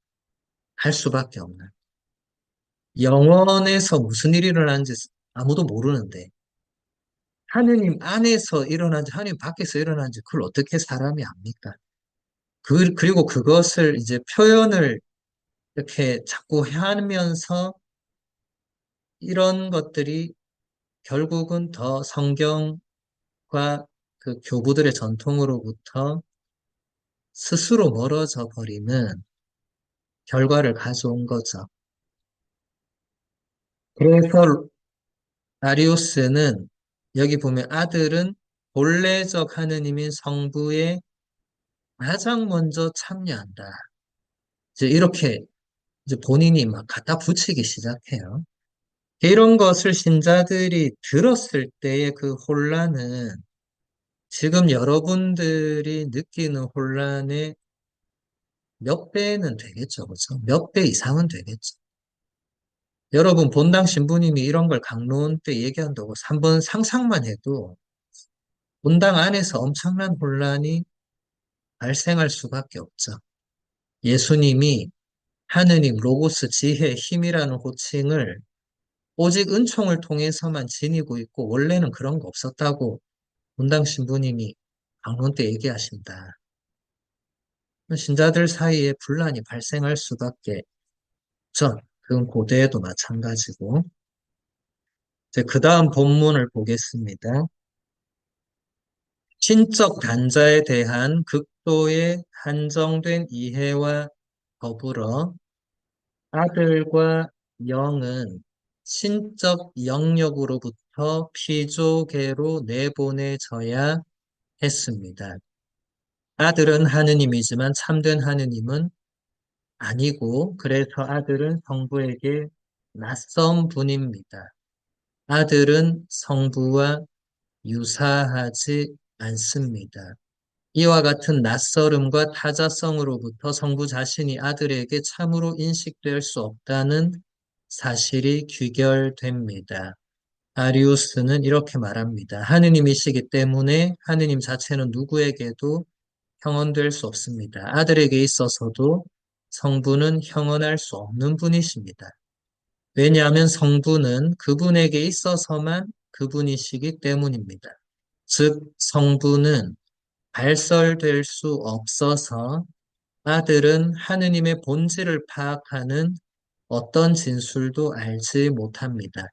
할 수밖에 없는 영원에서 무슨 일이 일어나는지 아무도 모르는데 하느님 안에서 일어난지 하느님 밖에서 일어난지 그걸 어떻게 사람이 압니까? 그리고 그것을 이제 표현을 이렇게 자꾸 하면서 이런 것들이 결국은 더 성경과 그 교부들의 전통으로부터 스스로 멀어져 버리는 결과를 가져온 거죠. 그래서 아리우스는 여기 보면 아들은 본래적 하느님인 성부에 가장 먼저 참여한다. 이제 이렇게 이제 본인이 막 갖다 붙이기 시작해요. 이런 것을 신자들이 들었을 때의 그 혼란은 지금 여러분들이 느끼는 혼란의 몇 배는 되겠죠. 그렇죠? 몇 배 이상은 되겠죠. 여러분 본당 신부님이 이런 걸 강론 때 얘기한다고 한번 상상만 해도 본당 안에서 엄청난 혼란이 발생할 수밖에 없죠. 예수님이 하느님, 로고스, 지혜, 힘이라는 호칭을 오직 은총을 통해서만 지니고 있고 원래는 그런 거 없었다고 본당 신부님이 강론 때 얘기하신다. 신자들 사이에 분란이 발생할 수밖에 없죠. 그건 고대에도 마찬가지고. 이제 그 다음 본문을 보겠습니다. 신적 단자에 대한 극도의 한정된 이해와 더불어 아들과 영은 신적 영역으로부터 때부터 피조계로 내보내져야 했습니다. 아들은 하느님이지만 참된 하느님은 아니고, 그래서 아들은 성부에게 낯선 분입니다. 아들은 성부와 유사하지 않습니다. 이와 같은 낯설음과 타자성으로부터 성부 자신이 아들에게 참으로 인식될 수 없다는 사실이 귀결됩니다. 아리우스는 이렇게 말합니다. 하느님이시기 때문에 하느님 자체는 누구에게도 형언될 수 없습니다. 아들에게 있어서도 성부는 형언할 수 없는 분이십니다. 왜냐하면 성부는 그분에게 있어서만 그분이시기 때문입니다. 즉, 성부는 발설될 수 없어서 아들은 하느님의 본질을 파악하는 어떤 진술도 알지 못합니다.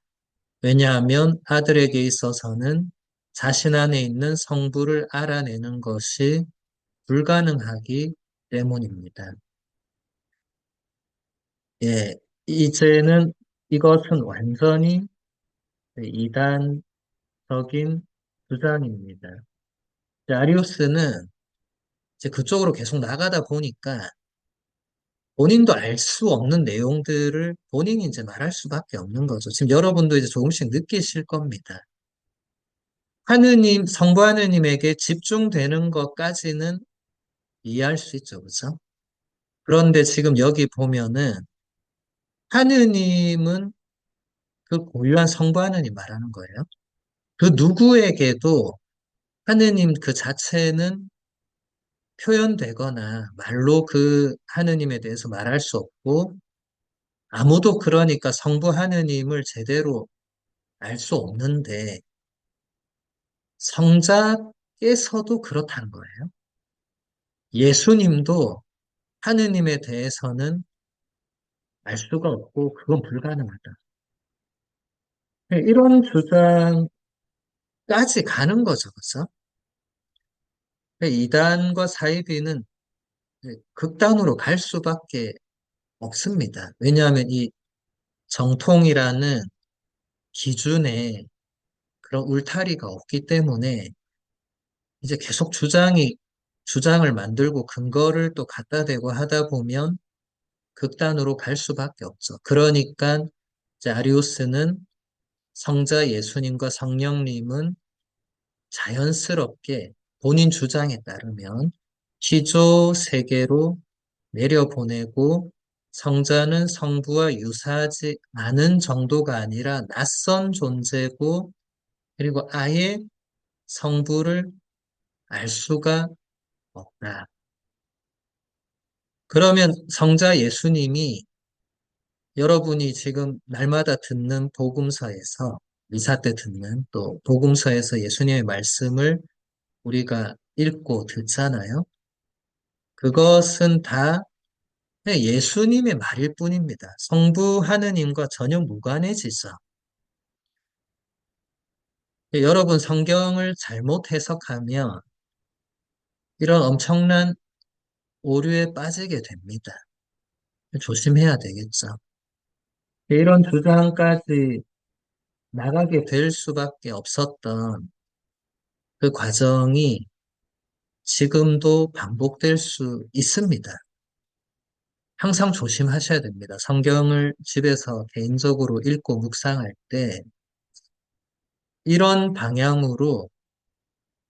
왜냐하면 아들에게 있어서는 자신 안에 있는 성부를 알아내는 것이 불가능하기 때문입니다. 예, 이제는 이것은 완전히 이단적인 주장입니다. 아리우스는 이제 그쪽으로 계속 나가다 보니까 본인도 알 수 없는 내용들을 본인이 이제 말할 수밖에 없는 거죠. 지금 여러분도 이제 조금씩 느끼실 겁니다. 하느님, 성부 하느님에게 집중되는 것까지는 이해할 수 있죠. 그죠? 그런데 지금 여기 보면은 하느님은 그 고유한 성부 하느님 말하는 거예요. 그 누구에게도 하느님 그 자체는 표현되거나 말로 그 하느님에 대해서 말할 수 없고 아무도 그러니까 성부 하느님을 제대로 알 수 없는데 성자께서도 그렇다는 거예요. 예수님도 하느님에 대해서는 알 수가 없고 그건 불가능하다. 이런 주장까지 가는 거죠. 그죠? 이단과 사이비는 극단으로 갈 수밖에 없습니다. 왜냐하면 이 정통이라는 기준에 그런 울타리가 없기 때문에 이제 계속 주장을 만들고 근거를 또 갖다 대고 하다 보면 극단으로 갈 수밖에 없죠. 그러니까 이제 아리우스는 성자 예수님과 성령님은 자연스럽게 본인 주장에 따르면 피조 세계로 내려보내고 성자는 성부와 유사하지 않은 정도가 아니라 낯선 존재고 그리고 아예 성부를 알 수가 없다. 그러면 성자 예수님이 여러분이 지금 날마다 듣는 복음서에서 미사 때 듣는 또 복음서에서 예수님의 말씀을 우리가 읽고 듣잖아요. 그것은 다 예수님의 말일 뿐입니다. 성부 하느님과 전혀 무관해지죠. 여러분 성경을 잘못 해석하면 이런 엄청난 오류에 빠지게 됩니다. 조심해야 되겠죠. 이런 주장까지 나가게 될 수밖에 없었던 그 과정이 지금도 반복될 수 있습니다. 항상 조심하셔야 됩니다. 성경을 집에서 개인적으로 읽고 묵상할 때 이런 방향으로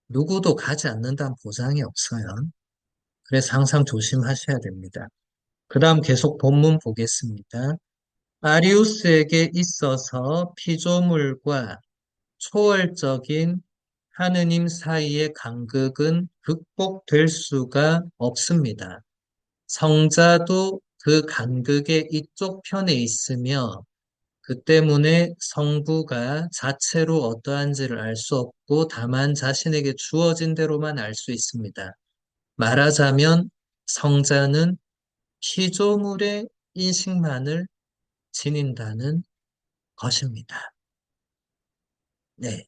누구도 가지 않는다는 보장이 없어요. 그래서 항상 조심하셔야 됩니다. 그 다음 계속 본문 보겠습니다. 아리우스에게 있어서 피조물과 초월적인 하느님 사이의 간극은 극복될 수가 없습니다. 성자도 그 간극의 이쪽 편에 있으며 그 때문에 성부가 자체로 어떠한지를 알 수 없고 다만 자신에게 주어진 대로만 알 수 있습니다. 말하자면 성자는 피조물의 인식만을 지닌다는 것입니다. 네.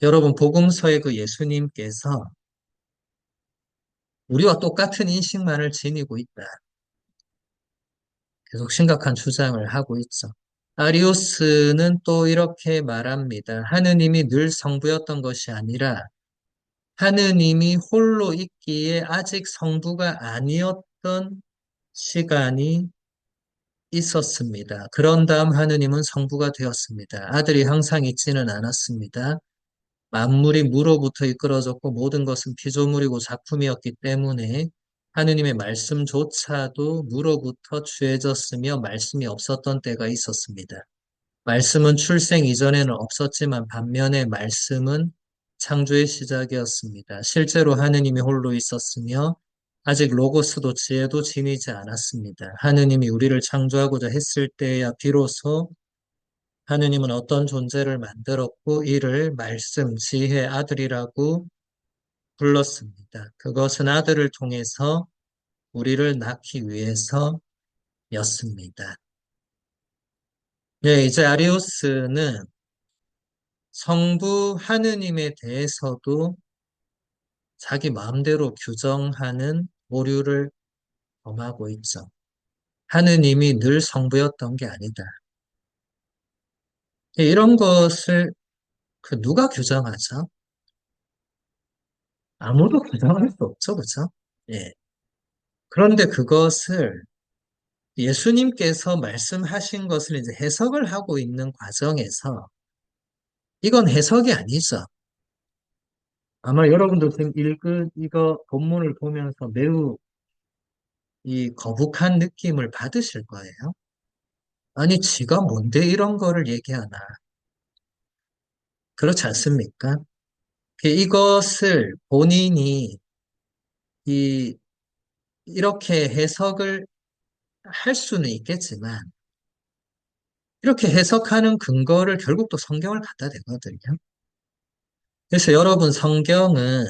여러분, 복음서의 그 예수님께서 우리와 똑같은 인식만을 지니고 있다. 계속 심각한 주장을 하고 있죠. 아리우스는 또 이렇게 말합니다. 하느님이 늘 성부였던 것이 아니라 하느님이 홀로 있기에 아직 성부가 아니었던 시간이 있었습니다. 그런 다음 하느님은 성부가 되었습니다. 아들이 항상 있지는 않았습니다. 만물이 무로부터 이끌어졌고 모든 것은 피조물이고 작품이었기 때문에 하느님의 말씀조차도 무로부터 주해졌으며 말씀이 없었던 때가 있었습니다. 말씀은 출생 이전에는 없었지만 반면에 말씀은 창조의 시작이었습니다. 실제로 하느님이 홀로 있었으며 아직 로고스도 지혜도 지니지 않았습니다. 하느님이 우리를 창조하고자 했을 때야 비로소 하느님은 어떤 존재를 만들었고 이를 말씀, 지혜, 아들이라고 불렀습니다. 그것은 아들을 통해서 우리를 낳기 위해서였습니다. 네, 이제 아리우스는 성부 하느님에 대해서도 자기 마음대로 규정하는 오류를 범하고 있죠. 하느님이 늘 성부였던 게 아니다. 이런 것을 누가 규정하죠? 아무도 규정할 수 없죠, 그죠? 예. 그런데 그것을 예수님께서 말씀하신 것을 이제 해석을 하고 있는 과정에서 이건 해석이 아니죠. 아마 여러분도 지금 읽은 이거 본문을 보면서 매우 이 거북한 느낌을 받으실 거예요. 아니, 지가 뭔데 이런 거를 얘기하나. 그렇지 않습니까? 이것을 본인이 이, 이렇게 해석을 할 수는 있겠지만, 이렇게 해석하는 근거를 결국 또 성경을 갖다 대거든요. 그래서 여러분 성경은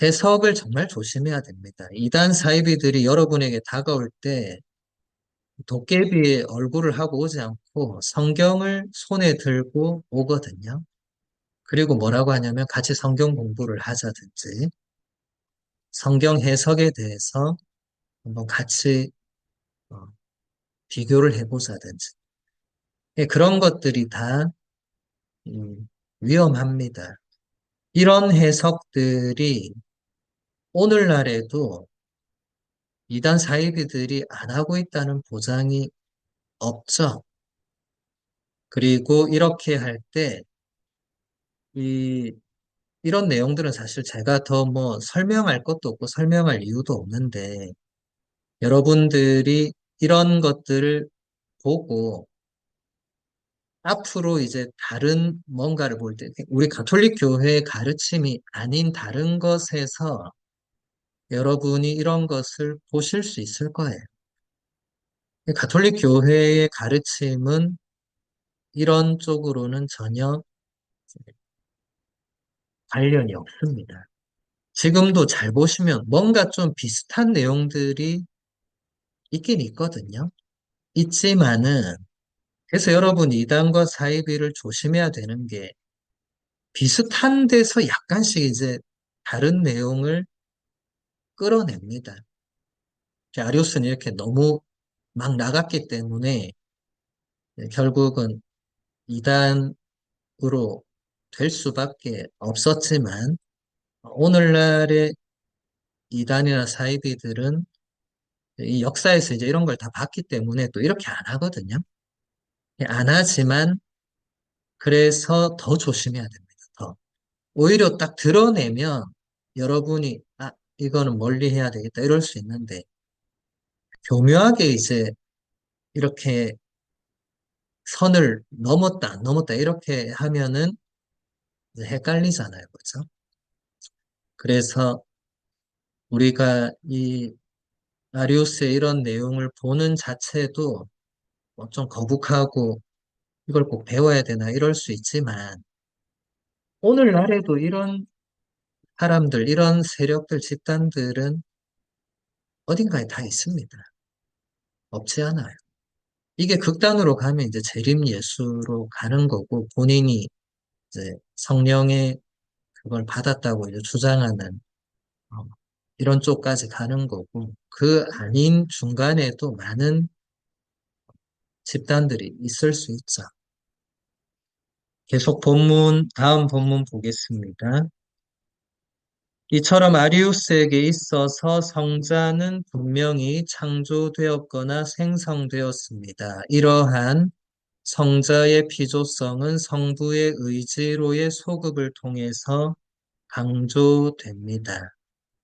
해석을 정말 조심해야 됩니다. 이단 사이비들이 여러분에게 다가올 때 도깨비의 얼굴을 하고 오지 않고 성경을 손에 들고 오거든요. 그리고 뭐라고 하냐면 같이 성경 공부를 하자든지 성경 해석에 대해서 한번 같이 어, 비교를 해보자든지 그런 것들이 다 위험합니다. 이런 해석들이 오늘날에도 이단 사이비들이 안 하고 있다는 보장이 없죠. 그리고 이렇게 할 때, 이런 내용들은 사실 제가 더 뭐 설명할 것도 없고 설명할 이유도 없는데, 여러분들이 이런 것들을 보고 앞으로 이제 다른 뭔가를 볼 때, 우리 가톨릭 교회의 가르침이 아닌 다른 것에서 여러분이 이런 것을 보실 수 있을 거예요. 가톨릭 교회의 가르침은 이런 쪽으로는 전혀 관련이 없습니다. 지금도 잘 보시면 뭔가 좀 비슷한 내용들이 있긴 있거든요. 있지만은, 그래서 여러분 이단과 사이비를 조심해야 되는 게 비슷한 데서 약간씩 이제 다른 내용을 끌어냅니다. 아리우스는 이렇게 너무 막 나갔기 때문에 결국은 이단으로 될 수밖에 없었지만 오늘날의 이단이나 사이비들은 이 역사에서 이제 이런 걸 다 봤기 때문에 또 이렇게 안 하거든요. 안 하지만 그래서 더 조심해야 됩니다. 더. 오히려 딱 드러내면 여러분이 이거는 멀리 해야 되겠다 이럴 수 있는데 교묘하게 이제 이렇게 선을 넘었다 안 넘었다 이렇게 하면은 이제 헷갈리잖아요. 그렇죠? 그래서 우리가 이 아리우스의 이런 내용을 보는 자체도 뭐좀 거북하고 이걸 꼭 배워야 되나 이럴 수 있지만 오늘날에도 이런 사람들, 이런 세력들, 집단들은 어딘가에 다 있습니다. 없지 않아요. 이게 극단으로 가면 이제 재림 예수로 가는 거고 본인이 이제 성령의 그걸 받았다고 이제 주장하는 어, 이런 쪽까지 가는 거고 그 아닌 중간에도 많은 집단들이 있을 수 있죠. 계속 다음 본문 보겠습니다. 이처럼 아리우스에게 있어서 성자는 분명히 창조되었거나 생성되었습니다. 이러한 성자의 피조성은 성부의 의지로의 소급을 통해서 강조됩니다.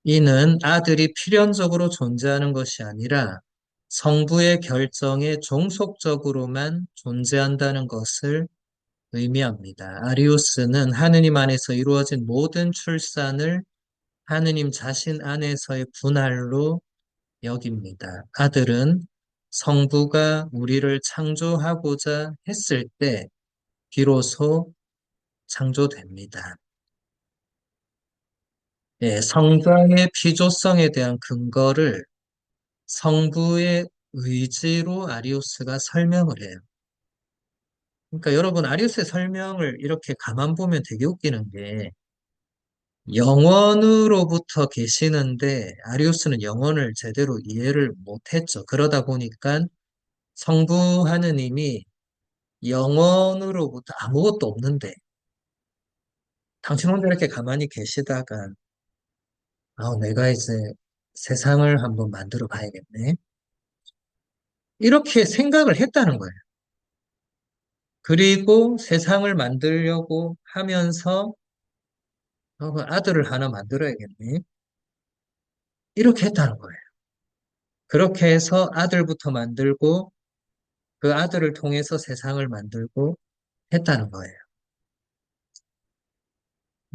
이는 아들이 필연적으로 존재하는 것이 아니라 성부의 결정에 종속적으로만 존재한다는 것을 의미합니다. 아리우스는 하느님 안에서 이루어진 모든 출산을 하느님 자신 안에서의 분할로 여깁니다. 아들은 성부가 우리를 창조하고자 했을 때 비로소 창조됩니다. 예, 성자의 피조성에 대한 근거를 성부의 의지로 아리우스가 설명을 해요. 그러니까 여러분, 아리우스의 설명을 이렇게 가만 보면 되게 웃기는 게 영원으로부터 계시는데 아리우스는 영원을 제대로 이해를 못했죠. 그러다 보니까 성부 하느님이 영원으로부터 아무것도 없는데 당신 혼자 이렇게 가만히 계시다가 내가 이제 세상을 한번 만들어 봐야겠네. 이렇게 생각을 했다는 거예요. 그리고 세상을 만들려고 하면서 그 아들을 하나 만들어야겠네. 이렇게 했다는 거예요. 그렇게 해서 아들부터 만들고 그 아들을 통해서 세상을 만들고 했다는 거예요.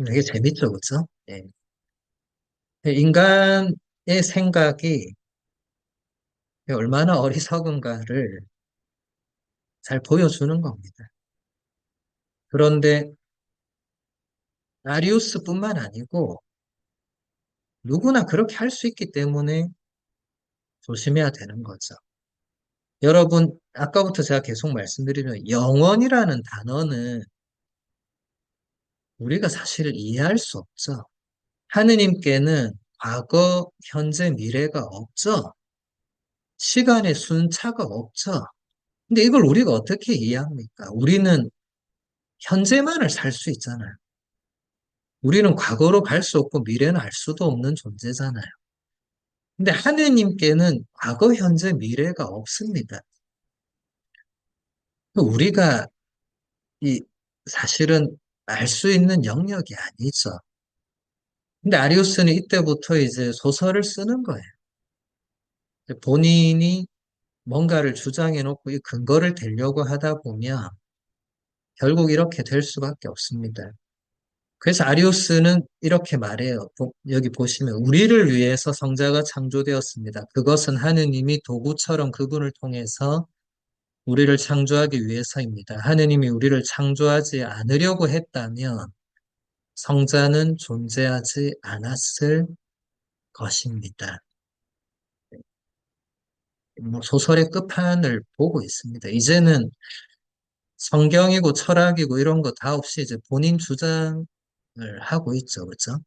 되게 재밌죠, 그렇죠? 예. 인간의 생각이 얼마나 어리석은가를 잘 보여주는 겁니다. 그런데 아리우스뿐만 아니고 누구나 그렇게 할 수 있기 때문에 조심해야 되는 거죠. 여러분, 아까부터 제가 계속 말씀드리면 영원이라는 단어는 우리가 사실 이해할 수 없죠. 하느님께는 과거, 현재, 미래가 없죠. 시간의 순차가 없죠. 근데 이걸 우리가 어떻게 이해합니까? 우리는 현재만을 살 수 있잖아요. 우리는 과거로 갈 수 없고 미래는 알 수도 없는 존재잖아요. 근데 하느님께는 과거, 현재, 미래가 없습니다. 우리가 이 사실은 알 수 있는 영역이 아니죠. 근데 아리우스는 이때부터 이제 소설을 쓰는 거예요. 본인이 뭔가를 주장해 놓고 이 근거를 대려고 하다 보면 결국 이렇게 될 수밖에 없습니다. 그래서 아리우스는 이렇게 말해요. 여기 보시면 우리를 위해서 성자가 창조되었습니다. 그것은 하느님이 도구처럼 그분을 통해서 우리를 창조하기 위해서입니다. 하느님이 우리를 창조하지 않으려고 했다면 성자는 존재하지 않았을 것입니다. 뭐 소설의 끝판을 보고 있습니다. 이제는 성경이고 철학이고 이런 거 다 없이 이제 본인 주장을 하고 있죠. 그렇죠?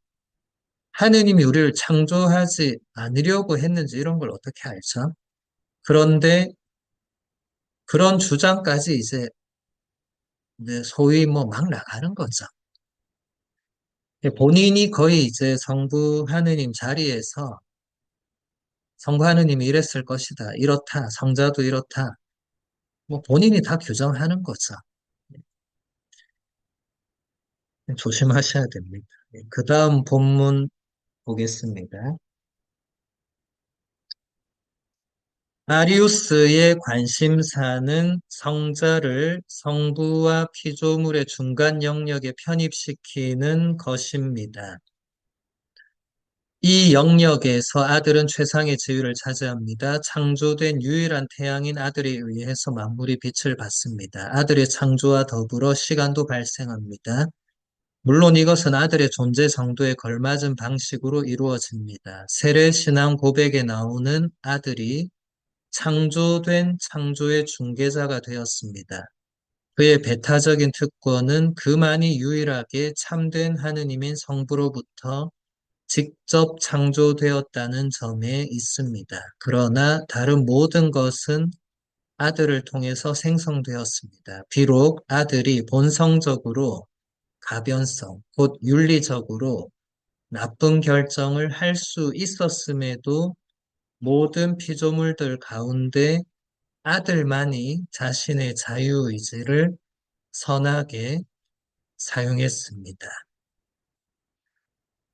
하느님이 우리를 창조하지 않으려고 했는지 이런 걸 어떻게 알죠? 그런데 그런 주장까지 이제 소위 뭐 막 나가는 거죠. 본인이 거의 이제 성부 하느님 자리에서 성부 하느님이 이랬을 것이다. 이렇다. 성자도 이렇다. 뭐 본인이 다 규정하는 거죠. 조심하셔야 됩니다. 그 다음 본문 보겠습니다. 아리우스의 관심사는 성자를 성부와 피조물의 중간 영역에 편입시키는 것입니다. 이 영역에서 아들은 최상의 지위를 차지합니다. 창조된 유일한 태양인 아들에 의해서 만물이 빛을 받습니다. 아들의 창조와 더불어 시간도 발생합니다. 물론 이것은 아들의 존재 정도에 걸맞은 방식으로 이루어집니다. 세례신앙 고백에 나오는 아들이 창조된 창조의 중개자가 되었습니다. 그의 배타적인 특권은 그만이 유일하게 참된 하느님인 성부로부터 직접 창조되었다는 점에 있습니다. 그러나 다른 모든 것은 아들을 통해서 생성되었습니다. 비록 아들이 본성적으로 가변성, 곧 윤리적으로 나쁜 결정을 할 수 있었음에도 모든 피조물들 가운데 아들만이 자신의 자유의지를 선하게 사용했습니다.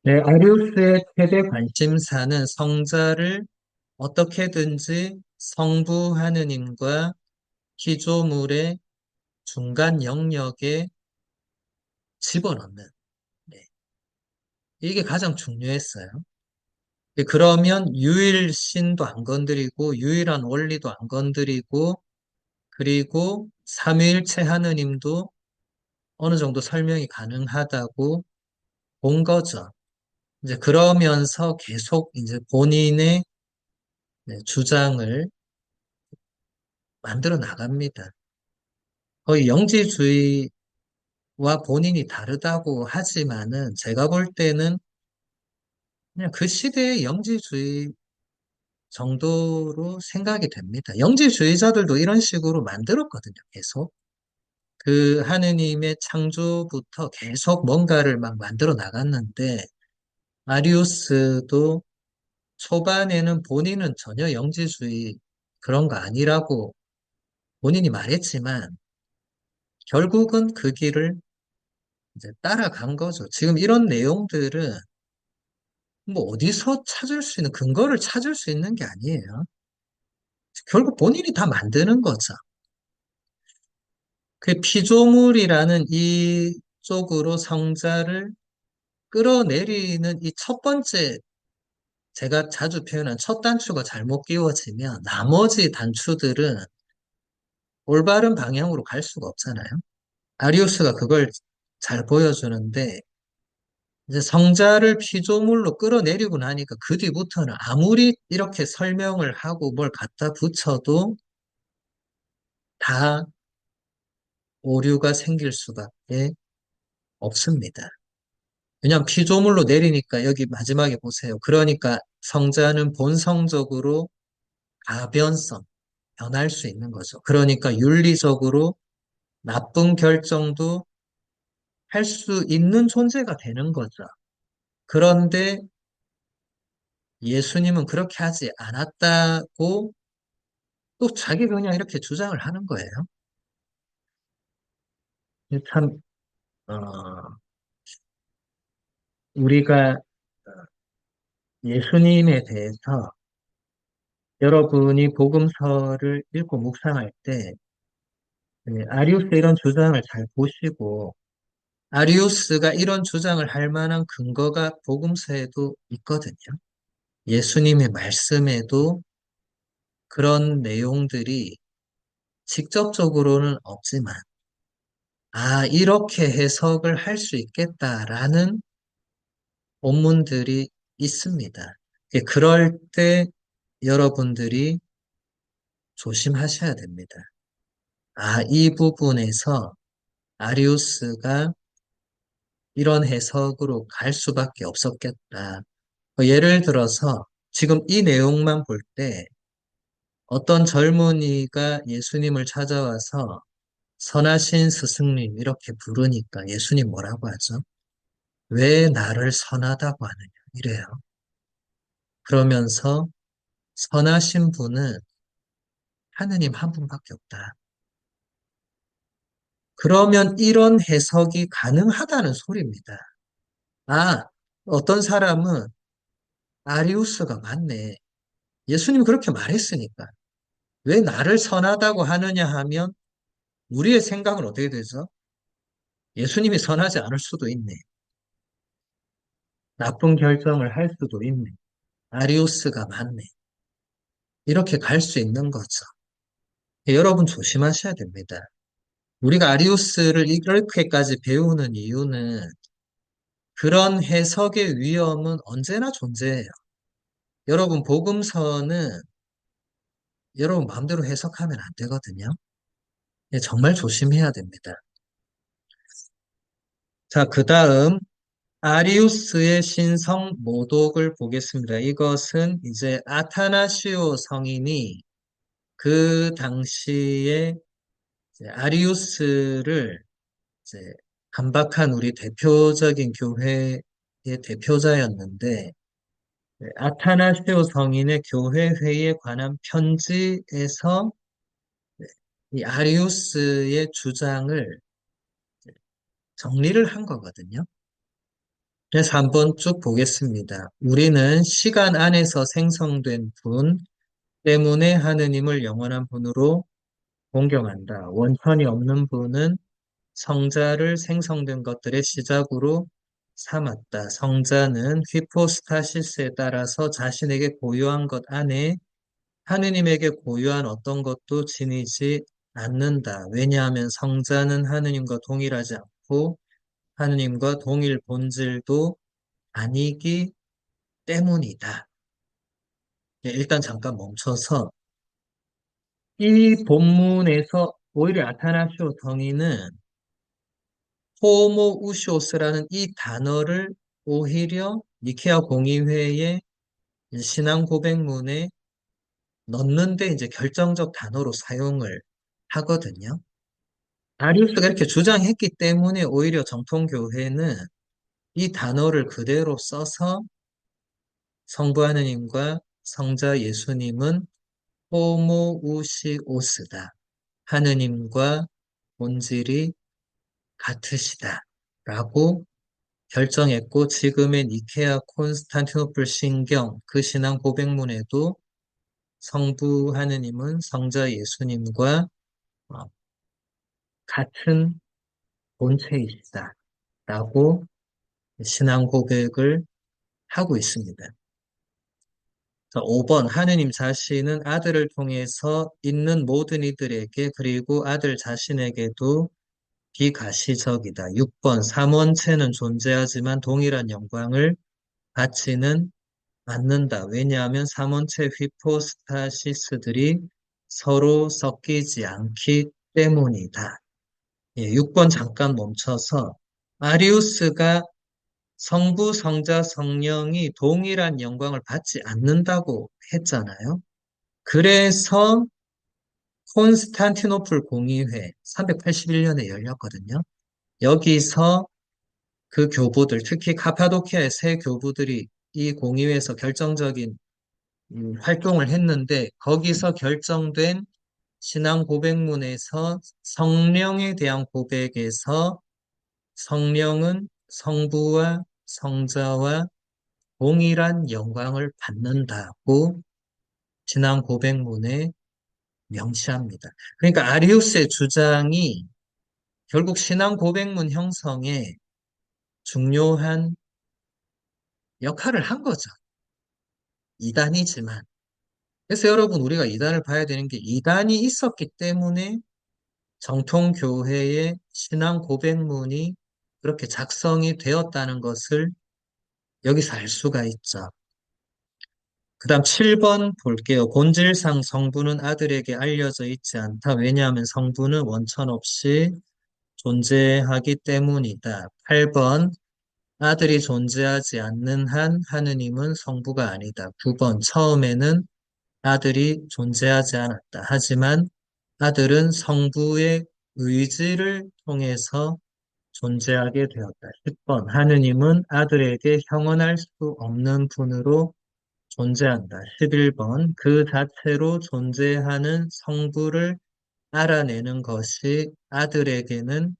네, 아리우스의 최대 관심사는 성자를 어떻게든지 성부 하느님과 피조물의 중간 영역에 집어넣는, 네, 이게 가장 중요했어요. 그러면 유일신도 안 건드리고 유일한 원리도 안 건드리고 그리고 삼위일체 하느님도 어느 정도 설명이 가능하다고 본 거죠. 이제 그러면서 계속 이제 본인의, 네, 주장을 만들어 나갑니다. 거의 영지주의와 본인이 다르다고 하지만은 제가 볼 때는 그냥 그 시대의 영지주의 정도로 생각이 됩니다. 영지주의자들도 이런 식으로 만들었거든요, 계속. 그 하느님의 창조부터 계속 뭔가를 막 만들어 나갔는데, 아리우스도 초반에는 본인은 전혀 영지주의 그런 거 아니라고 본인이 말했지만, 결국은 그 길을 이제 따라간 거죠. 지금 이런 내용들은 뭐 어디서 찾을 수 있는, 근거를 찾을 수 있는 게 아니에요. 결국 본인이 다 만드는 거죠. 그 피조물이라는 이 쪽으로 성자를 끌어내리는 이 첫 번째, 제가 자주 표현한 첫 단추가 잘못 끼워지면 나머지 단추들은 올바른 방향으로 갈 수가 없잖아요. 아리우스가 그걸 잘 보여주는데, 이제 성자를 피조물로 끌어내리고 나니까 그 뒤부터는 아무리 이렇게 설명을 하고 뭘 갖다 붙여도 다 오류가 생길 수밖에 없습니다. 왜냐하면 피조물로 내리니까 여기 마지막에 보세요. 그러니까 성자는 본성적으로 가변성, 변할 수 있는 거죠. 그러니까 윤리적으로 나쁜 결정도 할 수 있는 존재가 되는 거죠. 그런데 예수님은 그렇게 하지 않았다고 또 자기가 그냥 이렇게 주장을 하는 거예요. 참, 어, 우리가 예수님에 대해서 여러분이 복음서를 읽고 묵상할 때 아리우스 이런 주장을 잘 보시고 아리우스가 이런 주장을 할 만한 근거가 복음서에도 있거든요. 예수님의 말씀에도 그런 내용들이 직접적으로는 없지만, 아, 이렇게 해석을 할 수 있겠다라는 본문들이 있습니다. 그럴 때 여러분들이 조심하셔야 됩니다. 아, 이 부분에서 아리우스가 이런 해석으로 갈 수밖에 없었겠다. 예를 들어서 지금 이 내용만 볼 때 어떤 젊은이가 예수님을 찾아와서 선하신 스승님 이렇게 부르니까 예수님 뭐라고 하죠? 왜 나를 선하다고 하느냐? 이래요. 그러면서 선하신 분은 하느님 한 분밖에 없다. 그러면 이런 해석이 가능하다는 소리입니다. 아, 어떤 사람은 아리우스가 맞네. 예수님이 그렇게 말했으니까. 왜 나를 선하다고 하느냐 하면 우리의 생각은 어떻게 되죠? 예수님이 선하지 않을 수도 있네. 나쁜 결정을 할 수도 있네. 아리우스가 맞네. 이렇게 갈 수 있는 거죠. 여러분 조심하셔야 됩니다. 우리가 아리우스를 이렇게까지 배우는 이유는 그런 해석의 위험은 언제나 존재해요. 여러분 복음서는 여러분 마음대로 해석하면 안 되거든요. 정말 조심해야 됩니다. 자, 그 다음 아리우스의 신성 모독을 보겠습니다. 이것은 이제 아타나시오 성인이 그 당시에 이제 아리우스를 이제 반박한 우리 대표적인 교회의 대표자였는데, 아타나시오 성인의 교회 회의에 관한 편지에서 이 아리우스의 주장을 정리를 한 거거든요. 그래서 한번 쭉 보겠습니다. 우리는 시간 안에서 생성된 분 때문에 하느님을 영원한 분으로 공경한다. 원천이 없는 분은 성자를 생성된 것들의 시작으로 삼았다. 성자는 휘포스타시스에 따라서 자신에게 고유한 것 안에 하느님에게 고유한 어떤 것도 지니지 않는다. 왜냐하면 성자는 하느님과 동일하지 않고 하느님과 동일 본질도 아니기 때문이다. 예, 일단 잠깐 멈춰서 이 본문에서 오히려 아타나시오 성인은 호모우쇼스라는 이 단어를 오히려 니케아 공의회의 신앙 고백문에 넣는데 이제 결정적 단어로 사용을 하거든요. 아리우스가 이렇게 주장했기 때문에 오히려 정통교회는 이 단어를 그대로 써서 성부 하느님과 성자 예수님은 호모우시오스다. 하느님과 본질이 같으시다. 라고 결정했고 지금의 니케아 콘스탄티노플 신경 그 신앙 고백문에도 성부 하느님은 성자 예수님과 어, 같은 본체이시다. 라고 신앙 고백을 하고 있습니다. 5번 하느님 자신은 아들을 통해서 있는 모든 이들에게 그리고 아들 자신에게도 비가시적이다. 6번 삼원체는 존재하지만 동일한 영광을 받지는 않는다. 왜냐하면 삼원체 휘포스타시스들이 서로 섞이지 않기 때문이다. 예, 6번 잠깐 멈춰서 아리우스가 성부, 성자, 성령이 동일한 영광을 받지 않는다고 했잖아요. 그래서 콘스탄티노플 공의회 381년에 열렸거든요. 여기서 그 교부들, 특히 카파도키아의 세 교부들이 이 공의회에서 결정적인 활동을 했는데 거기서 결정된 신앙 고백문에서 성령에 대한 고백에서 성령은 성부와 성자와 동일한 영광을 받는다고 신앙 고백문에 명시합니다. 그러니까 아리우스의 주장이 결국 신앙 고백문 형성에 중요한 역할을 한 거죠. 이단이지만. 그래서 여러분 우리가 이단을 봐야 되는 게 이단이 있었기 때문에 정통교회의 신앙 고백문이 그렇게 작성이 되었다는 것을 여기서 알 수가 있죠. 그 다음 7번 볼게요. 본질상 성부는 아들에게 알려져 있지 않다. 왜냐하면 성부는 원천 없이 존재하기 때문이다. 8번 아들이 존재하지 않는 한 하느님은 성부가 아니다. 9번 처음에는 아들이 존재하지 않았다. 하지만 아들은 성부의 의지를 통해서 존재하게 되었다. 10번 하느님은 아들에게 형언할 수 없는 분으로 존재한다. 11번 그 자체로 존재하는 성부를 알아내는 것이 아들에게는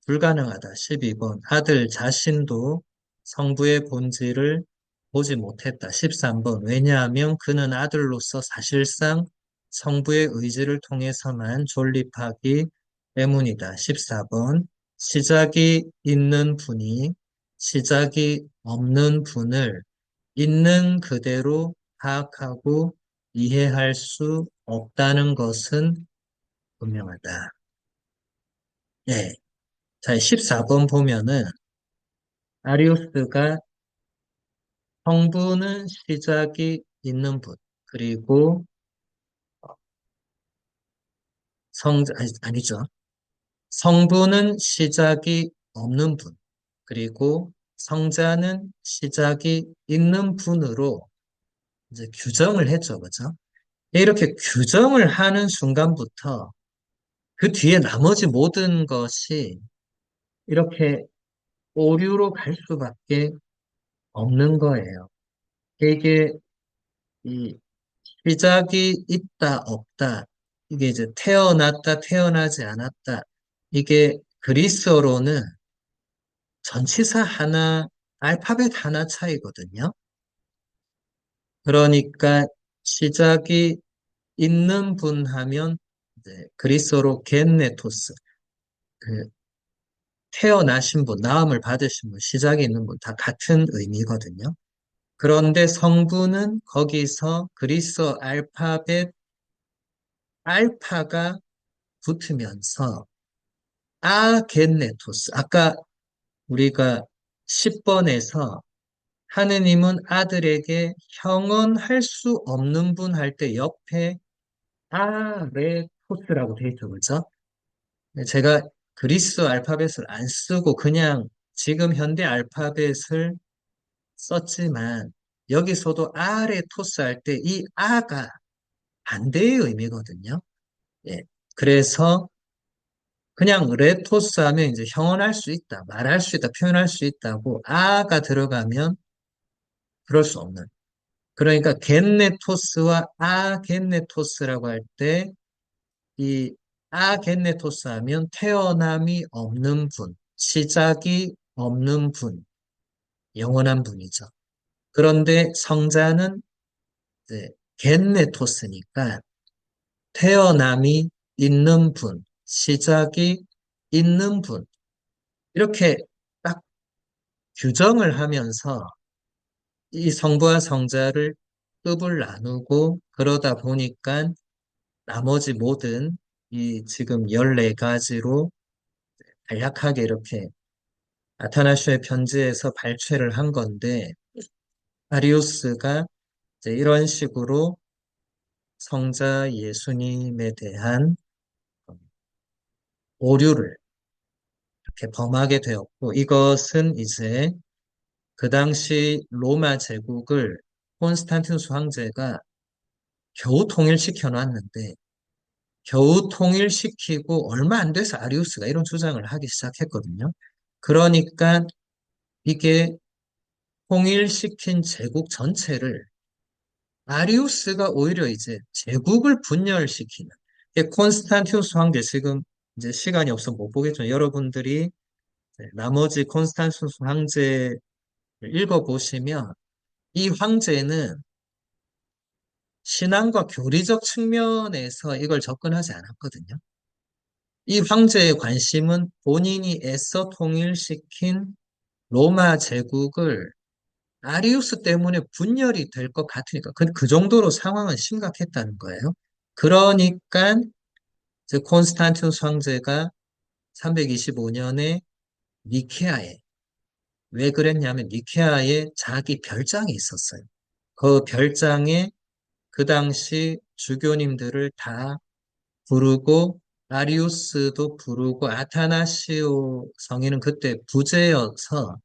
불가능하다. 12번 아들 자신도 성부의 본질을 보지 못했다. 13번 왜냐하면 그는 아들로서 사실상 성부의 의지를 통해서만 존립하기 때문이다. 14번 시작이 있는 분이 시작이 없는 분을 있는 그대로 파악하고 이해할 수 없다는 것은 분명하다. 예. 자, 14번 보면은 아리우스가 성부는 시작이 있는 분, 그리고 아니죠. 성부는 시작이 없는 분, 그리고 성자는 시작이 있는 분으로 이제 규정을 했죠. 그죠? 이렇게 규정을 하는 순간부터 그 뒤에 나머지 모든 것이 이렇게 오류로 갈 수밖에 없는 거예요. 이게 이 시작이 있다, 없다. 이게 이제 태어났다, 태어나지 않았다. 이게 그리스어로는 전치사 하나, 알파벳 하나 차이거든요. 그러니까 시작이 있는 분 하면 이제 그리스어로 겐네토스, 그 태어나신 분, 나음을 받으신 분, 시작이 있는 분 다 같은 의미거든요. 그런데 성부는 거기서 그리스어 알파벳 알파가 붙으면서 아겐네토스. 아까 우리가 10번에서 하느님은 아들에게 형언할 수 없는 분 할 때 옆에 아레토스라고 돼 있죠. 그죠? 제가 그리스 알파벳을 안 쓰고 그냥 지금 현대 알파벳을 썼지만 여기서도 아레토스 할 때 이 아가 반대의 의미거든요. 예. 그래서 그냥 레토스 하면 이제 형언할 수 있다, 말할 수 있다, 표현할 수 있다고 아가 들어가면 그럴 수 없는. 그러니까 겐네토스와 아겐네토스라고 할 때 이 아겐네토스 하면 태어남이 없는 분, 시작이 없는 분, 영원한 분이죠. 그런데 성자는 이제 겐네토스니까 태어남이 있는 분, 시작이 있는 분, 이렇게 딱 규정을 하면서 이 성부와 성자를 급을 나누고 그러다 보니까 나머지 모든 이 지금 14가지로 간략하게 이렇게 아타나시오의 편지에서 발췌를 한 건데 아리우스가 이제 이런 식으로 성자 예수님에 대한 오류를 이렇게 범하게 되었고 이것은 이제 그 당시 로마 제국을 콘스탄티누스 황제가 겨우 통일시켜 놨는데 겨우 통일시키고 얼마 안 돼서 아리우스가 이런 주장을 하기 시작했거든요. 그러니까 이게 통일시킨 제국 전체를 아리우스가 오히려 이제 제국을 분열시키는 콘스탄티누스 황제 지금 이제 시간이 없어 못 보겠지만 여러분들이 나머지 콘스탄티누스 황제를 읽어보시면 이 황제는 신앙과 교리적 측면에서 이걸 접근하지 않았거든요. 이 황제의 관심은 본인이 애써 통일시킨 로마 제국을 아리우스 때문에 분열이 될 것 같으니까 그 정도로 상황은 심각했다는 거예요. 그러니까 이제 콘스탄티누스 황제가 325년에 니케아에 왜 그랬냐면 니케아에 자기 별장이 있었어요. 그 별장에 그 당시 주교님들을 다 부르고 아리우스도 부르고 아타나시오 성인은 그때 부재여서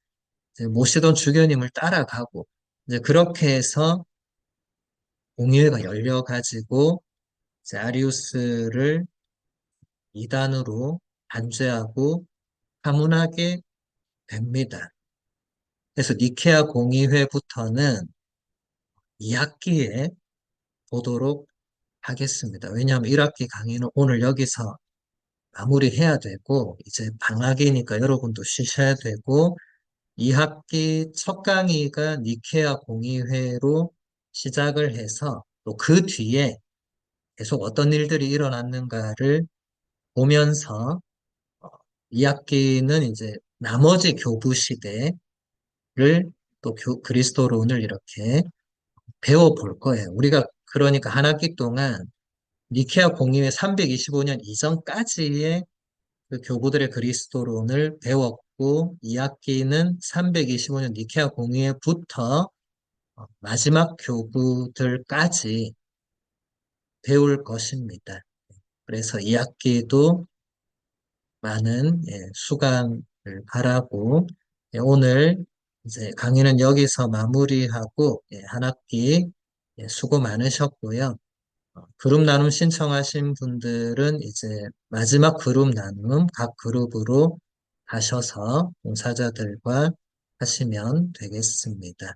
이제 모시던 주교님을 따라가고 이제 그렇게 해서 공의회가 열려가지고 이제 아리우스를 이단으로 단죄하고 파문하게 됩니다. 그래서 니케아 공의회부터는 2학기에 보도록 하겠습니다. 왜냐하면 1학기 강의는 오늘 여기서 마무리해야 되고 이제 방학이니까 여러분도 쉬셔야 되고 2학기 첫 강의가 니케아 공의회로 시작을 해서 또 그 뒤에 계속 어떤 일들이 일어났는가를 보면서 2학기는 이제 나머지 교부 시대를 또 그리스도론을 이렇게 배워볼 거예요. 우리가 그러니까 한 학기 동안 니케아 공의회 325년 이전까지의 그 교부들의 그리스도론을 배웠고 2학기는 325년 니케아 공의회부터 마지막 교부들까지 배울 것입니다. 그래서 2학기도 많은 수강을 바라고 오늘 이제 강의는 여기서 마무리하고 한 학기 수고 많으셨고요. 그룹 나눔 신청하신 분들은 이제 마지막 그룹 나눔 각 그룹으로 가셔서 봉사자들과 하시면 되겠습니다.